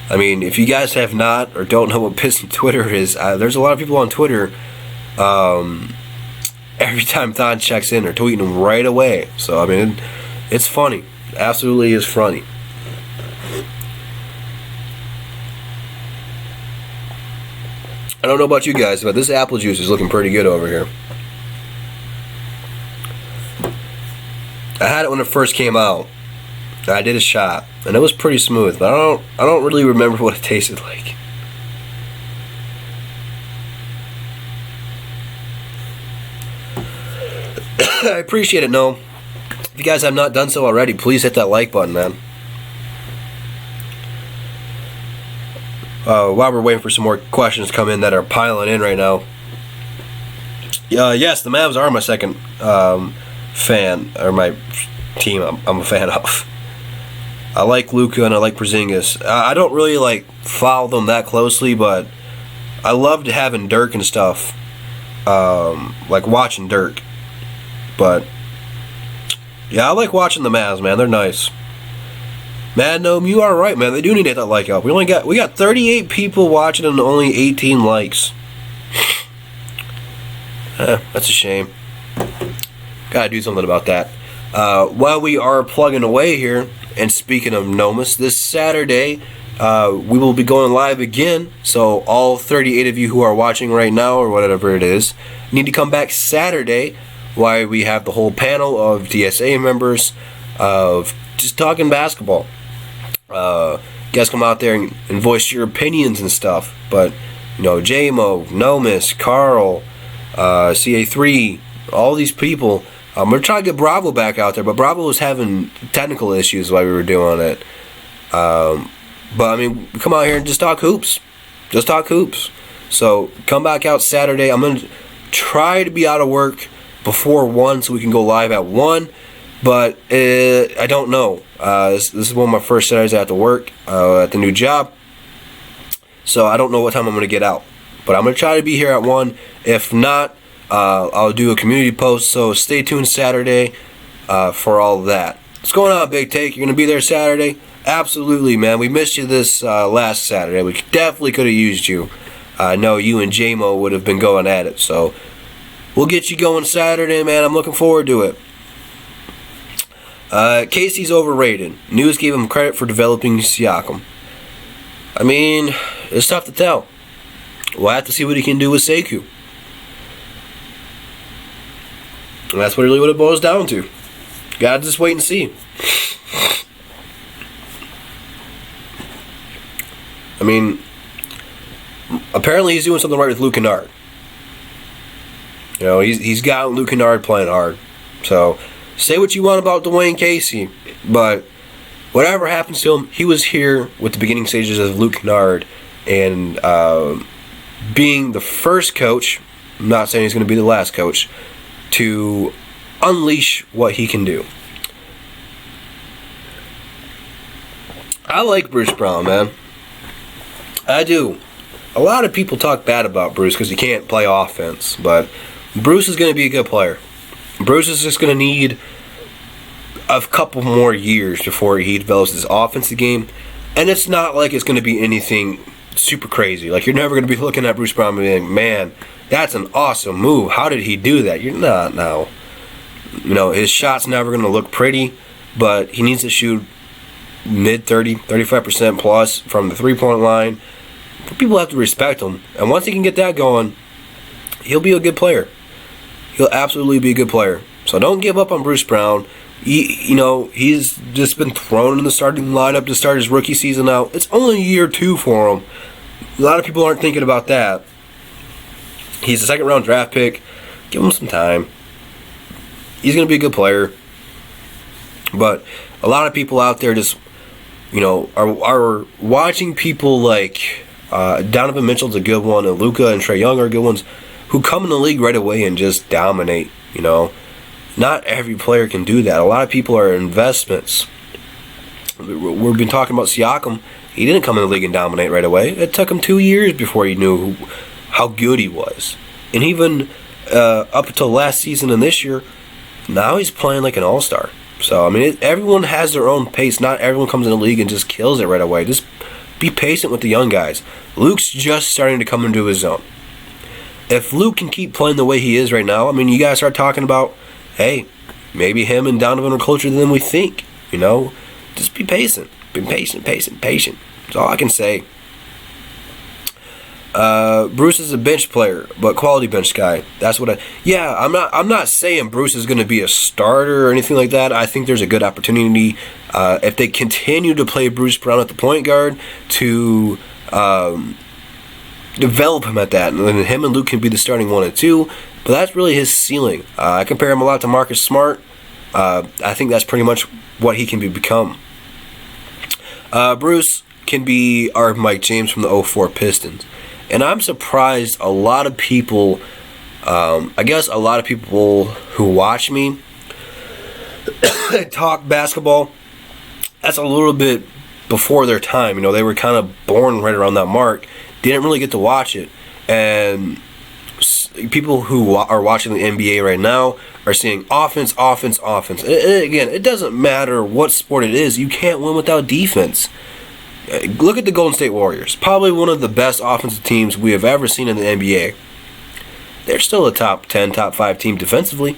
I mean, if you guys have not or don't know what Piston Twitter is, there's a lot of people on Twitter. Every time Thon checks in, they're tweeting him right away. So, I mean, it's funny. It absolutely is funny. I don't know about you guys, but this apple juice is looking pretty good over here. I had it when it first came out. I did a shot, and it was pretty smooth, but I don't really remember what it tasted like. I appreciate it, Noam. If you guys have not done so already, please hit that like button, man. While we're waiting for some more questions to come in that are piling in right now. Yes, the Mavs are my second fan, or my team I'm a fan of. I like Luka and I like Porzingis. I don't really like follow them that closely, but I loved having Dirk and stuff. Like watching Dirk. But yeah, I like watching the Mavs, man. They're nice. Mad Gnome, you are right, man. They do need to hit that like up. We got 38 people watching and only 18 likes. That's a shame. Gotta do something about that. While we are plugging away here, and speaking of Nomus, this Saturday we will be going live again. So all 38 of you who are watching right now, or whatever it is, need to come back Saturday, while we have the whole panel of DSA members of just talking basketball. You guys come out there and voice your opinions and stuff. But you know, JMO, Nomus, Carl, CA3, all these people. I'm going to try to get Bravo back out there, but Bravo was having technical issues while we were doing it. But, I mean, come out here and just talk hoops. Just talk hoops. So, come back out Saturday. I'm going to try to be out of work before 1 so we can go live at 1. But I don't know. This is one of my first Saturdays I have to work at the new job. So, I don't know what time I'm going to get out. But I'm going to try to be here at 1. If not, I'll do a community post, so stay tuned Saturday for all of that. What's going on, Big Take? You're going to be there Saturday? Absolutely, man. We missed you this last Saturday. We definitely could have used you. I know you and JMO would have been going at it, so we'll get you going Saturday, man. I'm looking forward to it. Casey's overrated. News gave him credit for developing Siakam. I mean, it's tough to tell. We'll have to see what he can do with Sekou. And that's really what it boils down to. Gotta just wait and see. I mean, apparently he's doing something right with Luke Kennard. You know, he's got Luke Kennard playing hard. So, say what you want about Dwayne Casey, but whatever happens to him, he was here with the beginning stages of Luke Kennard, and being the first coach, I'm not saying he's going to be the last coach, to unleash what he can do. I like Bruce Brown, man. I do. A lot of people talk bad about Bruce because he can't play offense, but Bruce is going to be a good player. Bruce is just going to need a couple more years before he develops his offensive game, and it's not like it's going to be anything super crazy. Like, you're never going to be looking at Bruce Brown and being like, man, that's an awesome move. How did he do that? You're not now. You know, his shot's never going to look pretty, but he needs to shoot mid-30, 35% plus from the three-point line. People have to respect him. And once he can get that going, he'll be a good player. He'll absolutely be a good player. So don't give up on Bruce Brown. He's just been thrown in the starting lineup to start his rookie season out. It's only year 2 for him. A lot of people aren't thinking about that. He's a second-round draft pick. Give him some time. He's going to be a good player. But a lot of people out there just, are watching people like Donovan Mitchell's a good one, and Luka and Trae Young are good ones, who come in the league right away and just dominate, Not every player can do that. A lot of people are investments. We've been talking about Siakam. He didn't come in the league and dominate right away. It took him 2 years before he knew how good he was. And even up until last season and this year, now he's playing like an all-star. So, everyone has their own pace. Not everyone comes in the league and just kills it right away. Just be patient with the young guys. Luke's just starting to come into his zone. If Luke can keep playing the way he is right now, you guys start talking about, hey, maybe him and Donovan are closer than we think. Just be patient. Be patient. That's all I can say. Bruce is a bench player, but quality bench guy. That's what I'm not saying Bruce is going to be a starter or anything like that. I think there's a good opportunity if they continue to play Bruce Brown at the point guard to develop him at that, and then him and Luke can be the starting 1 and 2. But that's really his ceiling. I compare him a lot to Marcus Smart. I think that's pretty much what he can become. Bruce can be our Mike James from the 04 Pistons. And I'm surprised a lot of people, I guess a lot of people who watch me talk basketball, that's a little bit before their time. You know, they were kind of born right around that mark, didn't really get to watch it. And people who are watching the NBA right now are seeing offense, offense, offense. And again, it doesn't matter what sport it is, you can't win without defense. Look at the Golden State Warriors. Probably one of the best offensive teams we have ever seen in the NBA. They're still a top 10, top 5 team defensively.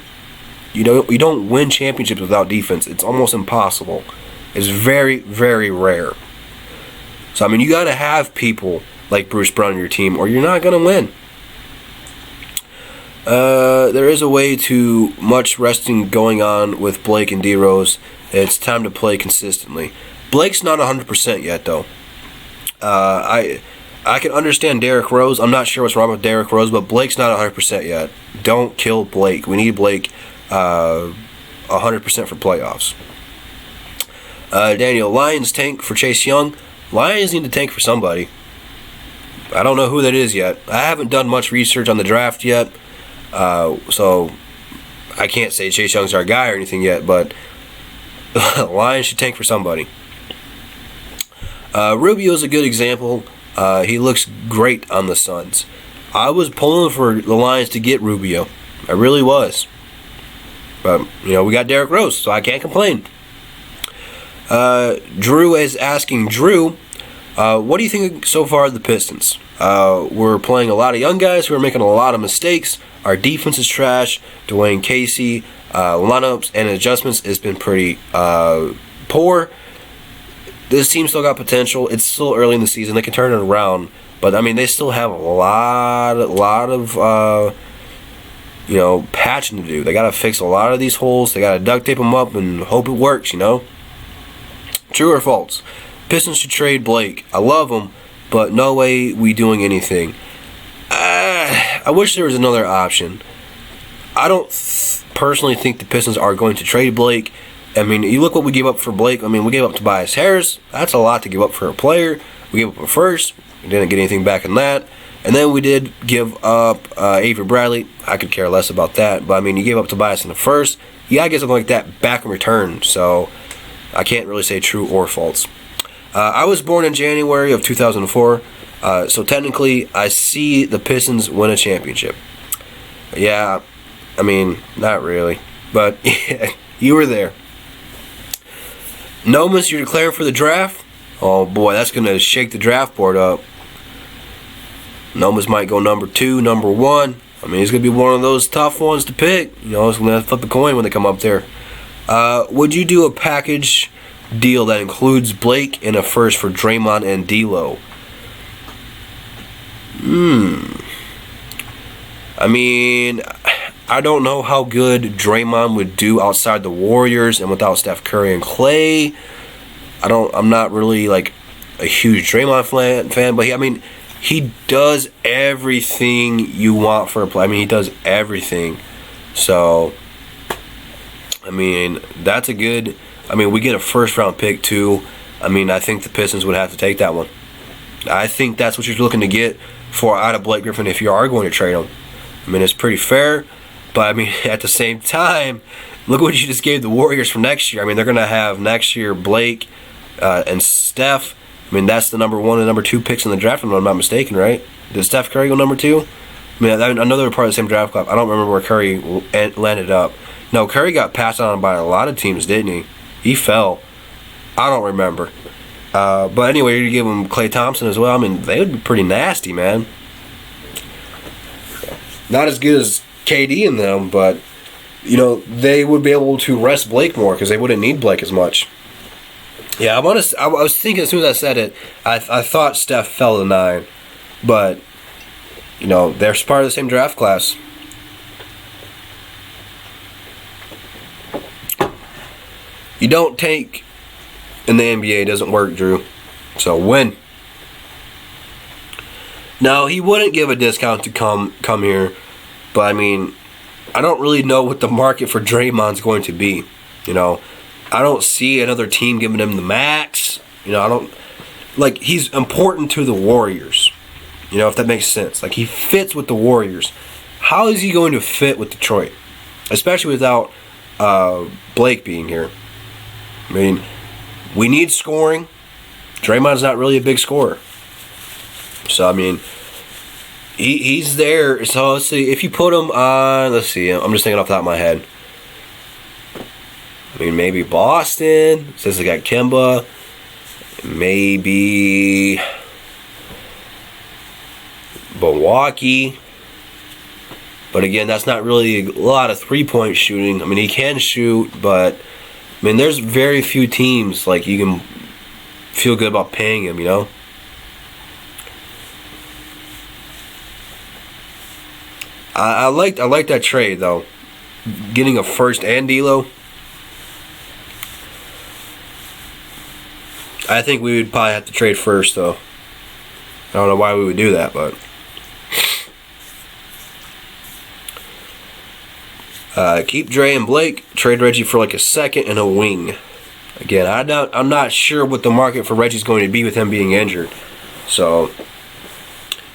You don't win championships without defense. It's almost impossible. It's very, very rare. So, I mean, you got to have people like Bruce Brown on your team or you're not going to win. There is a way too much resting going on with Blake and D-Rose. It's time to play consistently. Blake's not 100% yet, though. I can understand Derrick Rose. I'm not sure what's wrong with Derrick Rose, but Blake's not 100% yet. Don't kill Blake. We need Blake 100% for playoffs. Daniel, Lions tank for Chase Young. Lions need to tank for somebody. I don't know who that is yet. I haven't done much research on the draft yet, so I can't say Chase Young's our guy or anything yet, but Lions should tank for somebody. Rubio's a good example. He looks great on the Suns. I was pulling for the Lions to get Rubio. I really was. But, we got Derrick Rose, so I can't complain. Drew is asking, Drew, what do you think so far of the Pistons? We're playing a lot of young guys who are making a lot of mistakes. Our defense is trash. Dwayne Casey, lineups and adjustments has been pretty poor. This team still got potential. It's still early in the season. They can turn it around. But, I mean, they still have a lot of patching to do. They got to fix a lot of these holes. They got to duct tape them up and hope it works, True or false? Pistons should trade Blake. I love him, but no way we doing anything. I wish there was another option. I don't personally think the Pistons are going to trade Blake. I mean, you look what we gave up for Blake. I mean, we gave up Tobias Harris. That's a lot to give up for a player. We gave up a first. We didn't get anything back in that. And then we did give up Avery Bradley. I could care less about that. But, I mean, you gave up Tobias in the first. You got to get something like that back in return. So, I can't really say true or false. I was born in January of 2004. So, technically, I see the Pistons win a championship. Yeah, I mean, not really. But, you were there. Nomus, you're declaring for the draft? Oh, boy, that's going to shake the draft board up. Nomus might go number 2, number 1. I mean, he's going to be one of those tough ones to pick. It's going to flip a coin when they come up there. Would you do a package deal that includes Blake and a first for Draymond and D'Lo? I mean, I don't know how good Draymond would do outside the Warriors and without Steph Curry and Clay. I'm not really like a huge Draymond fan, but he does everything you want for a play. I mean, he does everything. So, I mean, that's a good. I mean, we get a first round pick too. I mean, I think the Pistons would have to take that one. I think that's what you're looking to get out of Blake Griffin if you are going to trade him. I mean, it's pretty fair. But, I mean, at the same time, look what you just gave the Warriors for next year. I mean, they're going to have next year Blake and Steph. I mean, that's the number 1 and number 2 picks in the draft, if I'm not mistaken, right? Did Steph Curry go number 2? I mean, I know they were part of the same draft club. I don't remember where Curry landed up. No, Curry got passed on by a lot of teams, didn't he? He fell. I don't remember. But anyway, you give him Klay Thompson as well. I mean, they would be pretty nasty, man. Not as good as KD in them, but they would be able to rest Blake more because they wouldn't need Blake as much. Yeah, I was thinking as soon as I said it, I thought Steph fell to 9, but they're part of the same draft class. You don't tank in the NBA. It doesn't work, Drew. So win. Now, he wouldn't give a discount to come here, but I mean, I don't really know what the market for Draymond's going to be. I don't see another team giving him the max. I don't he's important to the Warriors. If that makes sense. He fits with the Warriors. How is he going to fit with Detroit? Especially without Blake being here. I mean, we need scoring. Draymond's not really a big scorer. So, I mean, he's there. So, let's see. If you put him on, let's see. I'm just thinking off the top of my head. I mean, maybe Boston, since they got Kemba. Maybe Milwaukee. But again, that's not really a lot of three-point shooting. I mean, he can shoot, but I mean, there's very few teams you can feel good about paying him, I like that trade though. Getting a first and D'Lo. I think we would probably have to trade first though. I don't know why we would do that, but keep Dre and Blake. Trade Reggie for a second and a wing. Again, I'm not sure what the market for Reggie's going to be with him being injured. So,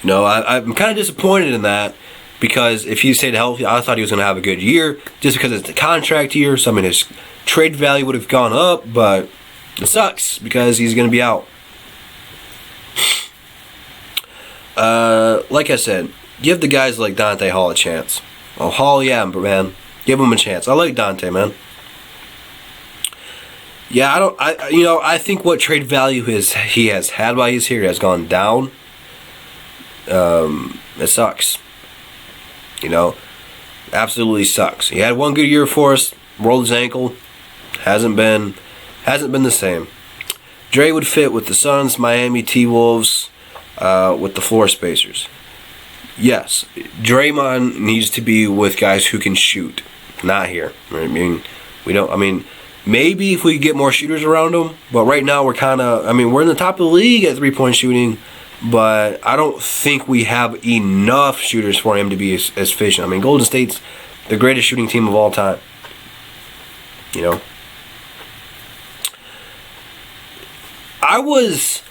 I'm kind of disappointed in that because if he stayed healthy, I thought he was going to have a good year just because it's the contract year. So, I mean, his trade value would have gone up, but it sucks because he's going to be out. Like I said, give the guys like Dante Hall a chance. Oh, Hall, yeah, man. Give him a chance. I like Dante, man. Yeah, I think what trade value he has had while he's here has gone down. It sucks. Absolutely sucks. He had one good year for us, rolled his ankle. Hasn't been the same. Dre would fit with the Suns, Miami, T-Wolves, with the floor spacers. Yes, Draymond needs to be with guys who can shoot. Not here. I mean, maybe if we get more shooters around him, but right now we're in the top of the league at three-point shooting, but I don't think we have enough shooters for him to be as efficient. I mean, Golden State's the greatest shooting team of all time. I was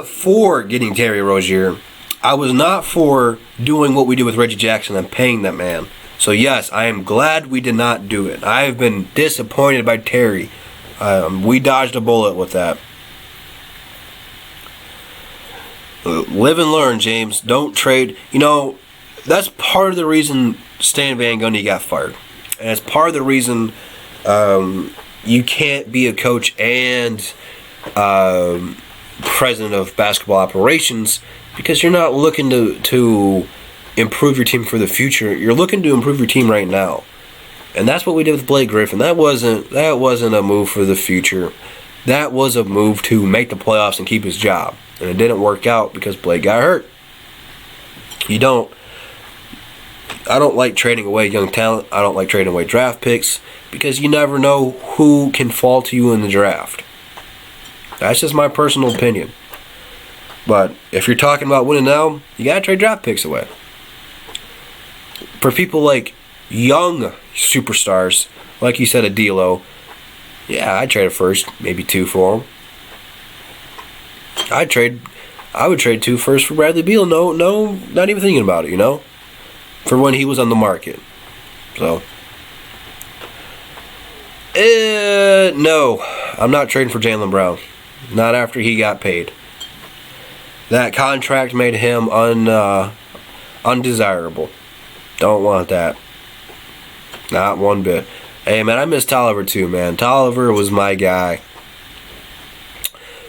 for getting Terry Rozier. I was not for doing what we did with Reggie Jackson and paying that man. So yes, I am glad we did not do it. I have been disappointed by Terry. We dodged a bullet with that. Live and learn, James. Don't trade. That's part of the reason Stan Van Gundy got fired. And it's part of the reason you can't be a coach and president of basketball operations because you're not looking to improve your team for the future. You're looking to improve your team right now. And that's what we did with Blake Griffin. That wasn't a move for the future. That was a move to make the playoffs and keep his job. And it didn't work out because Blake got hurt. I don't like trading away young talent. I don't like trading away draft picks because you never know who can fall to you in the draft. That's just my personal opinion. But if you're talking about winning now, you got to trade draft picks away. For people like young superstars, like you said, a D'Lo, yeah, I'd trade a first, maybe two for him. I would trade 2 firsts for Bradley Beal. No, not even thinking about it, for when he was on the market. So, no, I'm not trading for Jaylen Brown. Not after he got paid. That contract made him undesirable. Don't want that. Not one bit. Hey, man, I miss Tolliver too, man. Tolliver was my guy.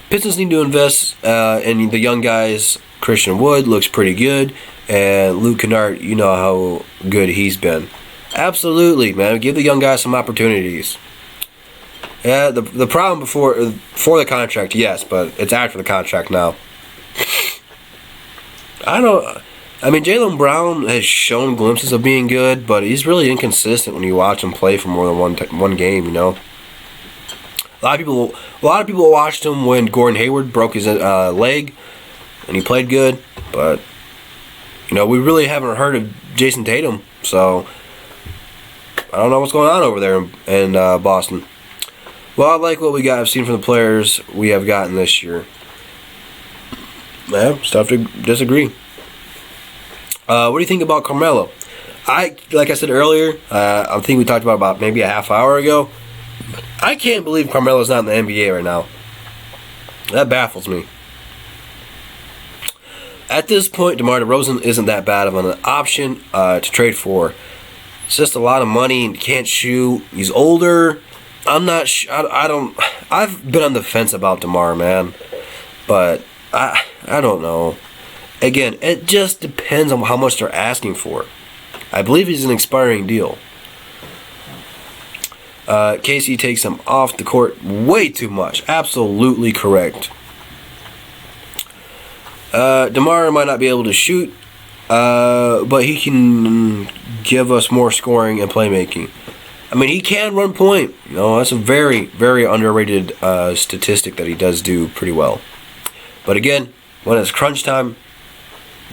Pistons need to invest in the young guys. Christian Wood looks pretty good. And Luke Kennard, you know how good he's been. Absolutely, man. Give the young guys some opportunities. Yeah, the problem before the contract, yes, but it's after the contract now. I mean, Jaylen Brown has shown glimpses of being good, but he's really inconsistent when you watch him play for more than one game. You know, a lot of people watched him when Gordon Hayward broke his leg, and he played good. But you know, we really haven't heard of Jason Tatum, so I don't know what's going on over there in Boston. Well, I like what I've seen from the players we have gotten this year. Yeah, it's tough to disagree. What do you think about Carmelo? Like I said earlier, I think we talked about maybe a half hour ago. I can't believe Carmelo's not in the NBA right now. That baffles me. At this point, DeMar DeRozan isn't that bad of an option to trade for. It's just a lot of money and can't shoot. He's older. I'm not. I've been on the fence about DeMar, man, but I don't know. Again, it just depends on how much they're asking for. I believe he's an expiring deal. Casey takes him off the court way too much. Absolutely correct. DeMar might not be able to shoot, but he can give us more scoring and playmaking. I mean, he can run point. You know, that's a very, very underrated statistic that he does do pretty well. But again, when it's crunch time,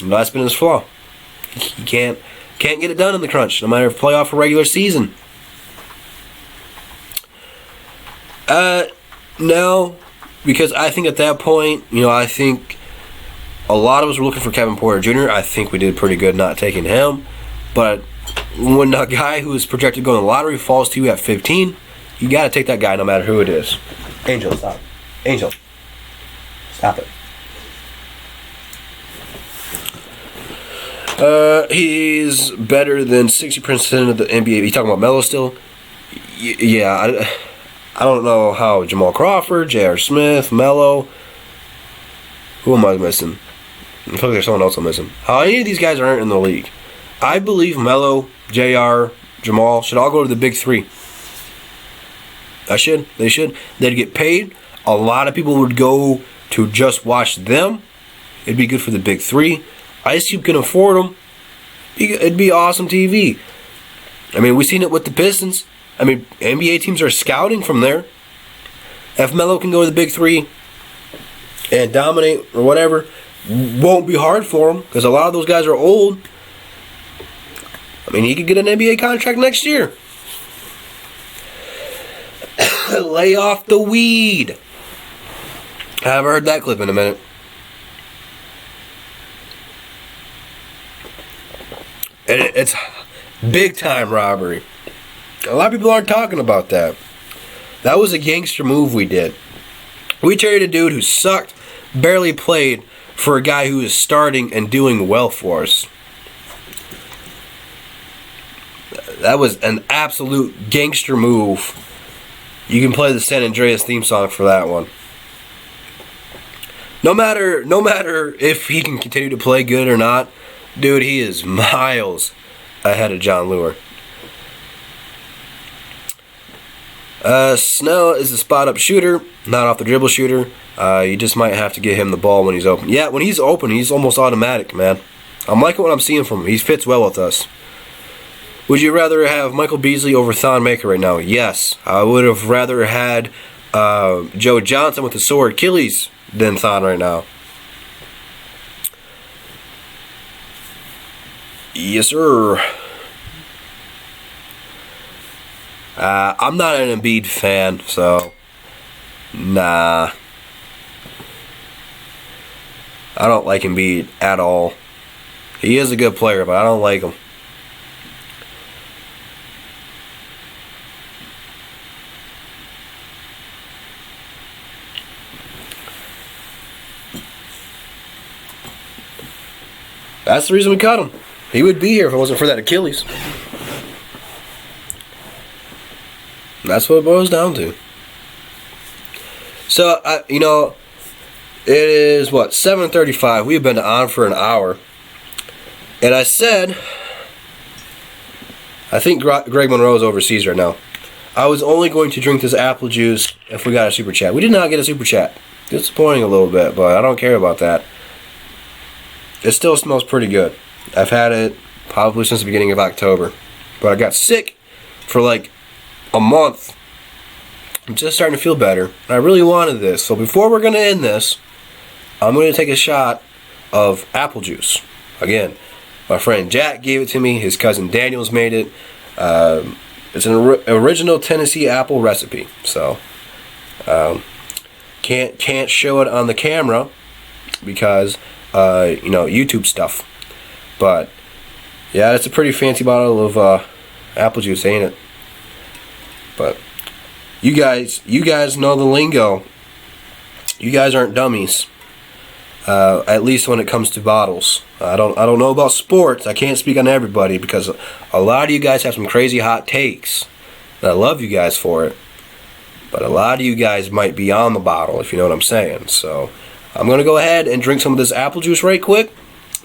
that's been his flaw. He can't get it done in the crunch, no matter if playoff or regular season. No, because I think at that point, you know, I think a lot of us were looking for Kevin Porter Jr. I think we did pretty good not taking him. But when a guy who is projected to go in the lottery falls to you at 15, you got to take that guy no matter who it is. Angel, stop. Angel, stop it. He's better than 60% of the NBA. You talking about Melo still? Yeah, I don't know how Jamal Crawford, J.R. Smith, Melo. Who am I missing? I feel like there's someone else I'm missing. How any of these guys aren't in the league. I believe Melo, J.R., Jamal should all go to the big three. They should. They'd get paid. A lot of people would go to just watch them. It'd be good for the big three. Ice Cube can afford them. It'd be awesome TV. I mean, we've seen it with the Pistons. I mean, NBA teams are scouting from there. If Melo can go to the big three and dominate or whatever, won't be hard for him because a lot of those guys are old. I mean, he could get an NBA contract next year. Lay off the weed. I haven't heard that clip in a minute. It's big time robbery. A lot of people aren't talking about that. That was a gangster move we did. We traded a dude who sucked, barely played, for a guy who is starting and doing well for us. That was an absolute gangster move. You can play the San Andreas theme song for that one. No matter if he can continue to play good or not, dude, he is miles ahead of John Lure. Snell is a spot-up shooter, not off the dribble shooter. You just might have to get him the ball when he's open. Yeah, when he's open, he's almost automatic, man. I'm liking what I'm seeing from him. He fits well with us. Would you rather have Michael Beasley over Thon Maker right now? Yes. I would have rather had Joe Johnson with the sore Achilles than Thon right now. Yes, sir. I'm not an Embiid fan, so nah. I don't like Embiid at all. He is a good player, but I don't like him. That's the reason we cut him. He would be here if it wasn't for that Achilles. That's what it boils down to. So, it is, 7:35. We've been on for an hour. And I said, I think Greg Monroe is overseas right now. I was only going to drink this apple juice if we got a super chat. We did not get a super chat. Disappointing a little bit, but I don't care about that. It still smells pretty good. I've had it probably since the beginning of October. But I got sick for like a month. I'm just starting to feel better. And I really wanted this. So before we're going to end this, I'm going to take a shot of apple juice. Again, my friend Jack gave it to me. His cousin Daniel's made it. It's an original Tennessee apple recipe. So can't show it on the camera because YouTube stuff. But yeah, it's a pretty fancy bottle of apple juice, ain't it? But you guys know the lingo. You guys aren't dummies. At least when it comes to bottles. I don't know about sports. I can't speak on everybody because a lot of you guys have some crazy hot takes. And I love you guys for it. But a lot of you guys might be on the bottle, if you know what I'm saying. So I'm going to go ahead and drink some of this apple juice right quick.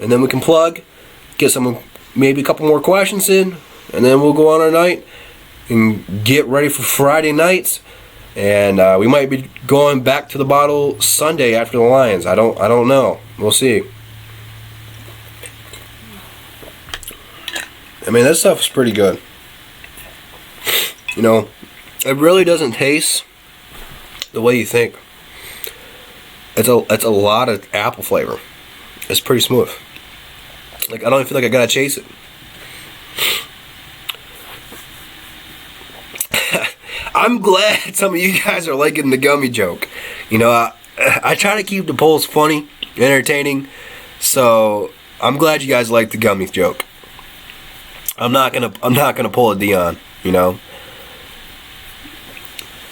And then we can plug. Get some, maybe a couple more questions in. And then we'll go on our night. And get ready for Friday nights. And we might be going back to the bottle Sunday after the Lions. I don't know. We'll see. I mean, that stuff is pretty good. You know, it really doesn't taste the way you think. It's a lot of apple flavor. It's pretty smooth. Like, I don't even feel like I gotta chase it. I'm glad some of you guys are liking the gummy joke. You know, I try to keep the polls funny, entertaining. So I'm glad you guys like the gummy joke. I'm not gonna pull a Dion. You know.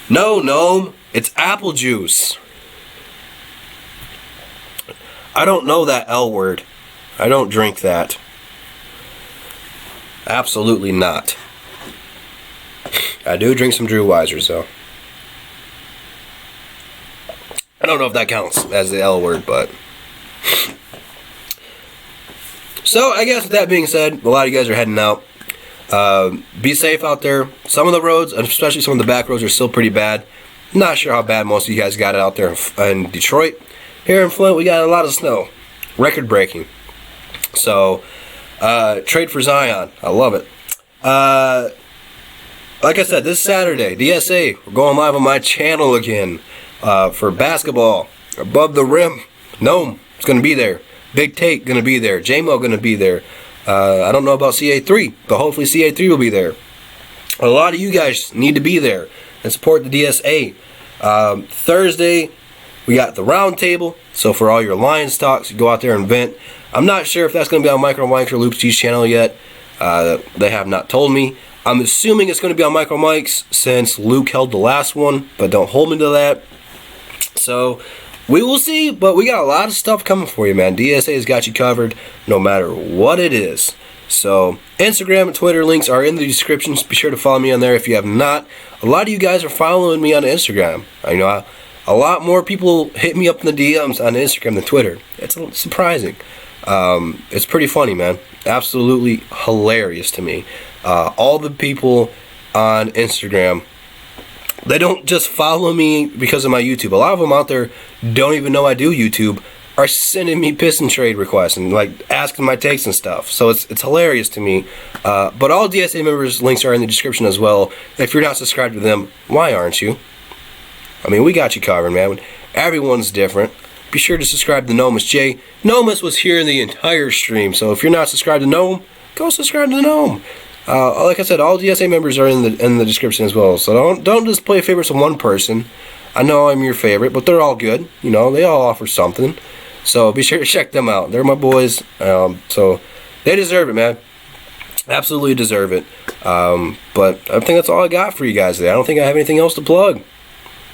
No, Gnome, it's apple juice. I don't know that L word. I don't drink that. Absolutely not. I do drink some Drew Weisers, though. I don't know if that counts as the L word, but... So, I guess with that being said, a lot of you guys are heading out. Be safe out there. Some of the roads, especially some of the back roads, are still pretty bad. Not sure how bad most of you guys got it out there in Detroit. Here in Flint, we got a lot of snow. Record breaking. So, trade for Zion. I love it. Like I said, this Saturday, DSA, we're going live on my channel again for basketball. Above the Rim, Gnome is going to be there. Big Take going to be there. J-Mo going to be there. I don't know about CA3, but hopefully CA3 will be there. A lot of you guys need to be there and support the DSA. Thursday, we got the round table. So for all your Lions talks, you go out there and vent. I'm not sure if that's going to be on Micro Mike's or Luke's G's channel yet. They have not told me. I'm assuming it's going to be on Micro Mike's since Luke held the last one, but don't hold me to that. So we will see, but we got a lot of stuff coming for you, man. DSA has got you covered no matter what it is. So Instagram and Twitter links are in the descriptions. Be sure to follow me on there if you have not. A lot of you guys are following me on Instagram. I know a lot more people hit me up in the DMs on Instagram than Twitter. It's surprising. It's pretty funny, man. Absolutely hilarious to me. All the people on Instagram, they don't just follow me because of my YouTube. A lot of them out there don't even know I do YouTube, are sending me piss and trade requests and like asking my takes and stuff. So it's hilarious to me. But all DSA members' links are in the description as well. If you're not subscribed to them, why aren't you? I mean, we got you covered, man. Everyone's different. Be sure to subscribe to Nomus J. Nomus was here in the entire stream, so if you're not subscribed to Gnome, go subscribe to Gnome. Like I said, all DSA members are in the description as well. So don't just play favorites of one person. I know I'm your favorite, but they're all good. You know, they all offer something. So be sure to check them out. They're my boys. So they deserve it, man. Absolutely deserve it. But I think that's all I got for you guys today. I don't think I have anything else to plug.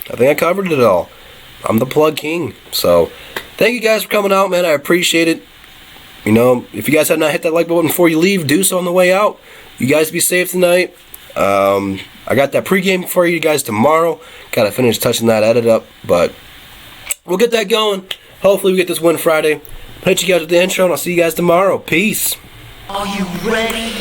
I think I covered it all. I'm the plug king. So thank you guys for coming out, man. I appreciate it. You know, if you guys have not hit that like button before you leave, do so on the way out. You guys be safe tonight. I got that pregame for you guys tomorrow. Got to finish touching that edit up, but we'll get that going. Hopefully we get this win Friday. I'll hit you guys with the intro, and I'll see you guys tomorrow. Peace. Are you ready?